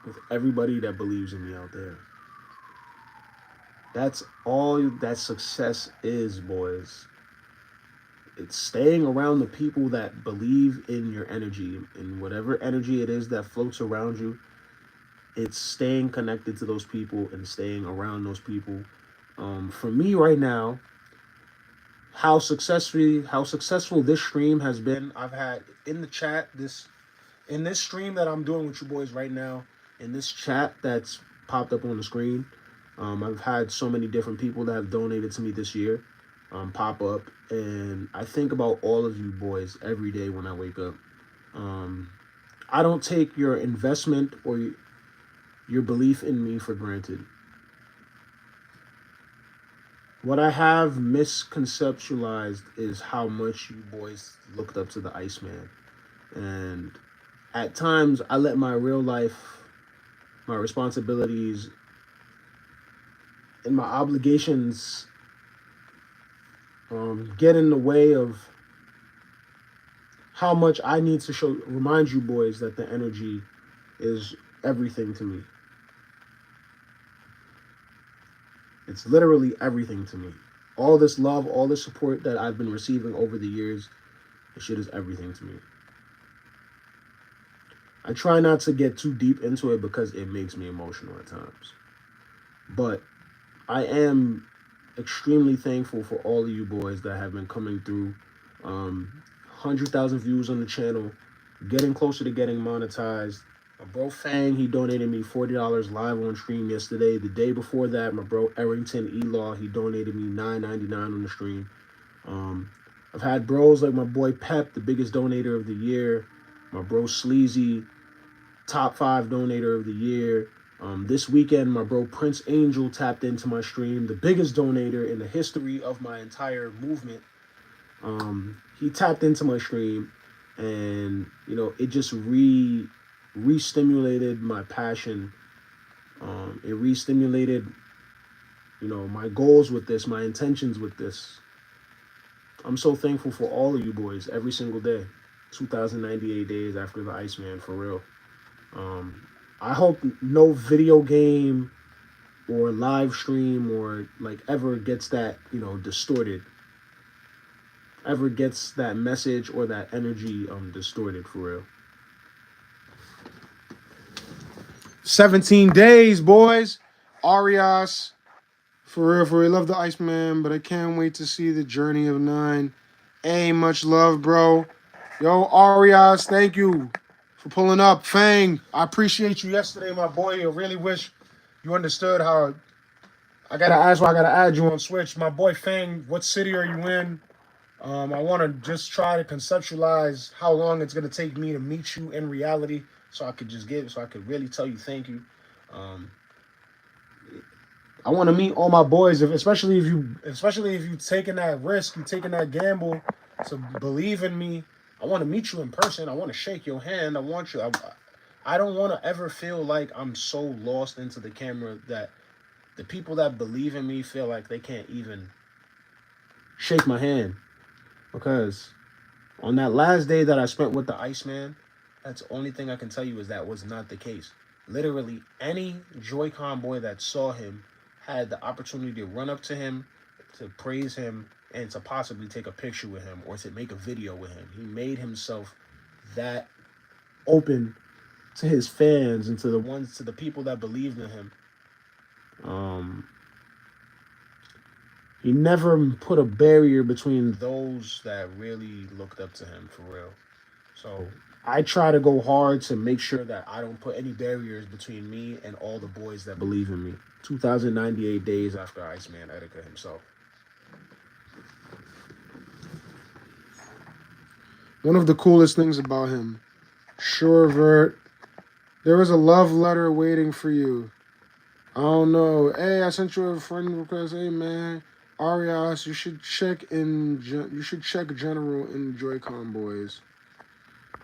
with everybody that believes in me out there. That's all that success is, boys. It's staying around the people that believe in your energy and whatever energy it is that floats around you. It's staying connected to those people and staying around those people. For me right now, how successful this stream has been. I've had in the chat in this stream that I'm doing with you boys right now, in this chat that's popped up on the screen. I've had so many different people that have donated to me this year pop up, and I think about all of you boys every day when I wake up. Um, I don't take your investment or your belief in me for granted. What I have misconceptualized is how much you boys looked up to the Iceman. And at times, I let my real life, my responsibilities, and my obligations get in the way of how much I need to remind you boys that the energy is everything to me. It's literally everything to me. All this love, all this support that I've been receiving over the years, this shit is everything to me. I try not to get too deep into it because it makes me emotional at times. But I am extremely thankful for all of you boys that have been coming through. 100,000 views on the channel, getting closer to getting monetized. My bro Fang, he donated me $40 live on stream yesterday. The day before that, my bro Errington Elaw, he donated me $9.99 on the stream. I've had bros like my boy Pep, the biggest donator of the year. My bro Sleazy, top 5 donator of the year. This weekend, my bro Prince Angel tapped into my stream, the biggest donator in the history of my entire movement. He tapped into my stream, and it just re-stimulated my passion. It re-stimulated, my goals with this, my intentions with this. I'm so thankful for all of you boys every single day. 2,098 days after the Iceman, for real. I hope no video game or live stream or like ever gets that, distorted. Ever gets that message or that energy distorted, for real. 17 days, boys. Arias, for real, love the Iceman, but I can't wait to see the journey of 9. Hey, much love, bro. Yo, Arias, thank you for pulling up. Fang, I appreciate you yesterday, my boy. I really wish you understood how I gotta ask why I gotta add you on Switch. My boy Fang, what city are you in? I want to just try to conceptualize how long it's gonna take me to meet you in reality, so I could really tell you thank you. Um, I want to meet all my boys, especially if you taking that risk, you taking that gamble to believe in me. I want to meet you in person. I want to shake your hand. I want you. I don't want to ever feel like I'm so lost into the camera that the people that believe in me feel like they can't even shake my hand. Because on that last day that I spent with the Iceman, that's the only thing I can tell you is that was not the case. Literally, any Joy-Con boy that saw him had the opportunity to run up to him, to praise him, and to possibly take a picture with him or to make a video with him. He made himself that open to his fans and to the people that believed in him. He never put a barrier between those that really looked up to him, for real. So I try to go hard to make sure that I don't put any barriers between me and all the boys that believe in me. 2,098 days after Iceman Etika himself. One of the coolest things about him, sure, Vert, there was a love letter waiting for you. I don't know. Hey, I sent you a friend request. Hey, man, Arias, you should check general in Joy-Con boys.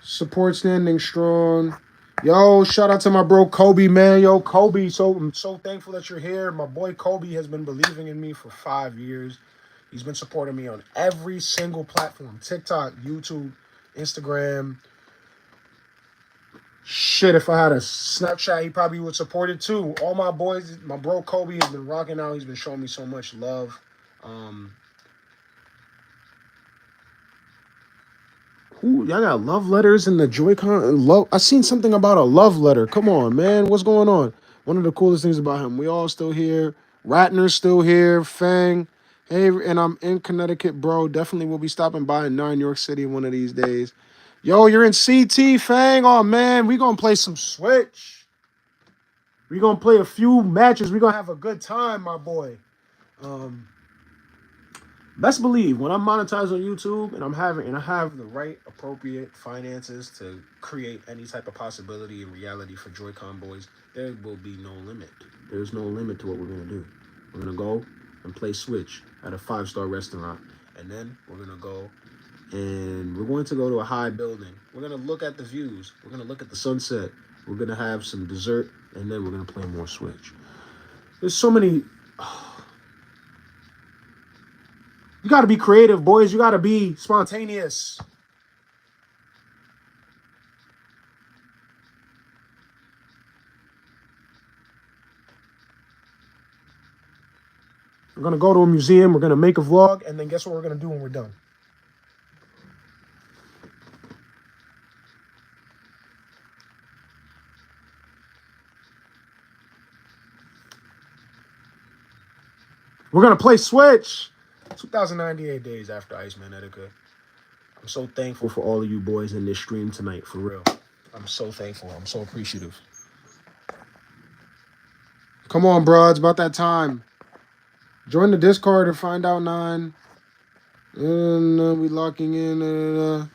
Support standing strong. Yo, shout out to my bro Kobe, man. Yo, Kobe, I'm so thankful that you're here. My boy Kobe has been believing in me for 5 years. He's been supporting me on every single platform. TikTok, YouTube, Instagram. Shit, if I had a Snapchat, he probably would support it too. All my boys, my bro Kobe has been rocking out. He's been showing me so much love. Y'all got love letters in the Joy-Con? I seen something about a love letter. Come on, man. What's going on? One of the coolest things about him. We all still here. Ratner's still here. Fang. Hey, and I'm in Connecticut, bro. Definitely will be stopping by in New York City one of these days. Yo, you're in CT, Fang. Oh, man. We going to play some Switch. We going to play a few matches. We going to have a good time, my boy. Best believe when I'm monetized on YouTube and I have the right appropriate finances to create any type of possibility and reality for Joy-Con boys, there will be no limit. There's no limit to what we're gonna do. We're gonna go and play Switch at a 5-star restaurant, and then we're gonna go to a high building. We're gonna look at the views. We're gonna look at the sunset. We're gonna have some dessert, and then we're gonna play more Switch. There's so many. You got to be creative, boys. You got to be spontaneous. We're going to go to a museum. We're going to make a vlog. And then guess what we're going to do when we're done? We're gonna play Switch. 2098 days after Iceman Etika. I'm so thankful for all of you boys in this stream tonight, for real. I'm so thankful. I'm so appreciative. Come on, bro. It's about that time. Join the Discord to find out 9. And we locking in.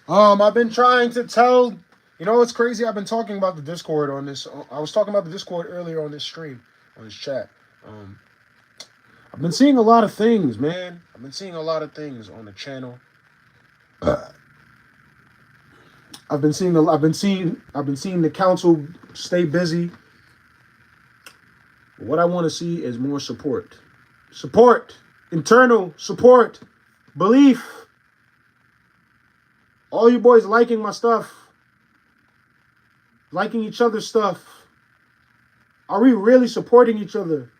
I've been trying to tell. You know what's crazy? I've been talking about the Discord on this. I was talking about the Discord earlier on this stream, on this chat. I've been seeing a lot of things, man. I've been seeing a lot of things on the channel. I've been seeing the council stay busy. What I want to see is more support. Support, internal support, belief. All you boys liking my stuff, liking each other's stuff. Are we really supporting each other?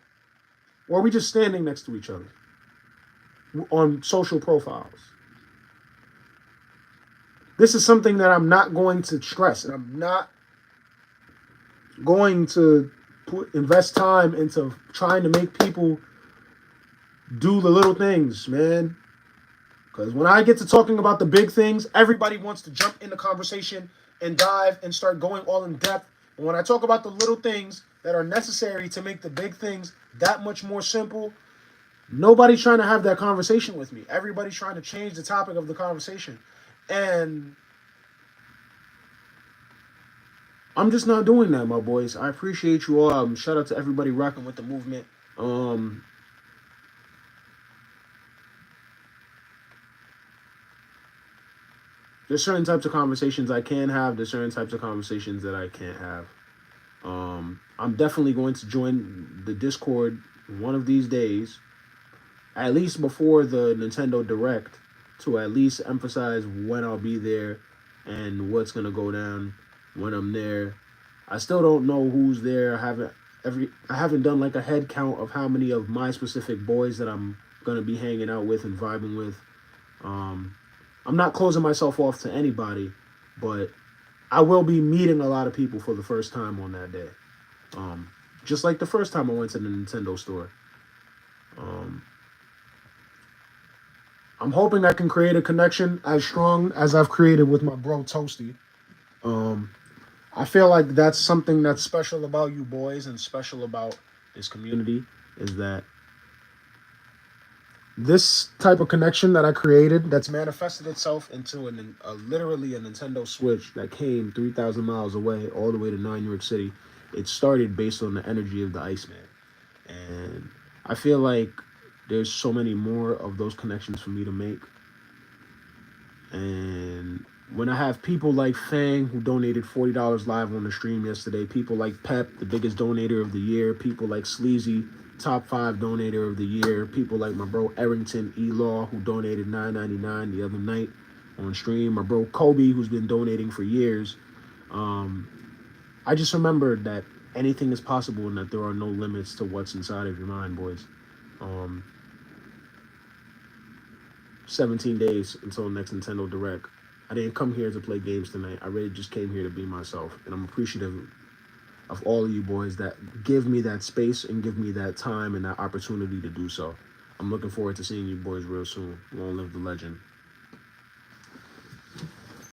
Or are we just standing next to each other on social profiles? This is something that I'm not going to stress, and I'm not going to invest time into trying to make people do the little things, man. Because when I get to talking about the big things, everybody wants to jump in the conversation and dive and start going all in depth. And when I talk about the little things that are necessary to make the big things that much more simple, nobody's trying to have that conversation with me. Everybody's trying to change the topic of the conversation. And I'm just not doing that, my boys. I appreciate you all. Shout out to everybody rocking with the movement. There's certain types of conversations I can have. There's certain types of conversations that I can't have. I'm definitely going to join the Discord one of these days, at least before the Nintendo Direct, to at least emphasize when I'll be there and what's gonna go down when I'm there. I still don't know who's there. I haven't done like a head count of how many of my specific boys that I'm gonna be hanging out with and vibing with. I'm not closing myself off to anybody, but I will be meeting a lot of people for the first time on that day. Just like the first time I went to the Nintendo store. I'm hoping I can create a connection as strong as I've created with my bro Toasty. I feel like that's something that's special about you boys and special about this community, is that this type of connection that I created, that's manifested itself into literally a Nintendo Switch that came 3,000 miles away all the way to New York City. It started based on the energy of the Iceman. And I feel like there's so many more of those connections for me to make. And when I have people like Fang, who donated $40 live on the stream yesterday, people like Pep, the biggest donator of the year, people like Sleazy, top 5 donator of the year, people like my bro Errington E-Law, who donated $9.99 the other night on stream, my bro Kobe, who's been donating for years. I just remembered that anything is possible and that there are no limits to what's inside of your mind, boys. 17 days until next Nintendo Direct. I didn't come here to play games tonight. I really just came here to be myself. And I'm appreciative of all of you boys that give me that space and give me that time and that opportunity to do so. I'm looking forward to seeing you boys real soon. Long live the legend.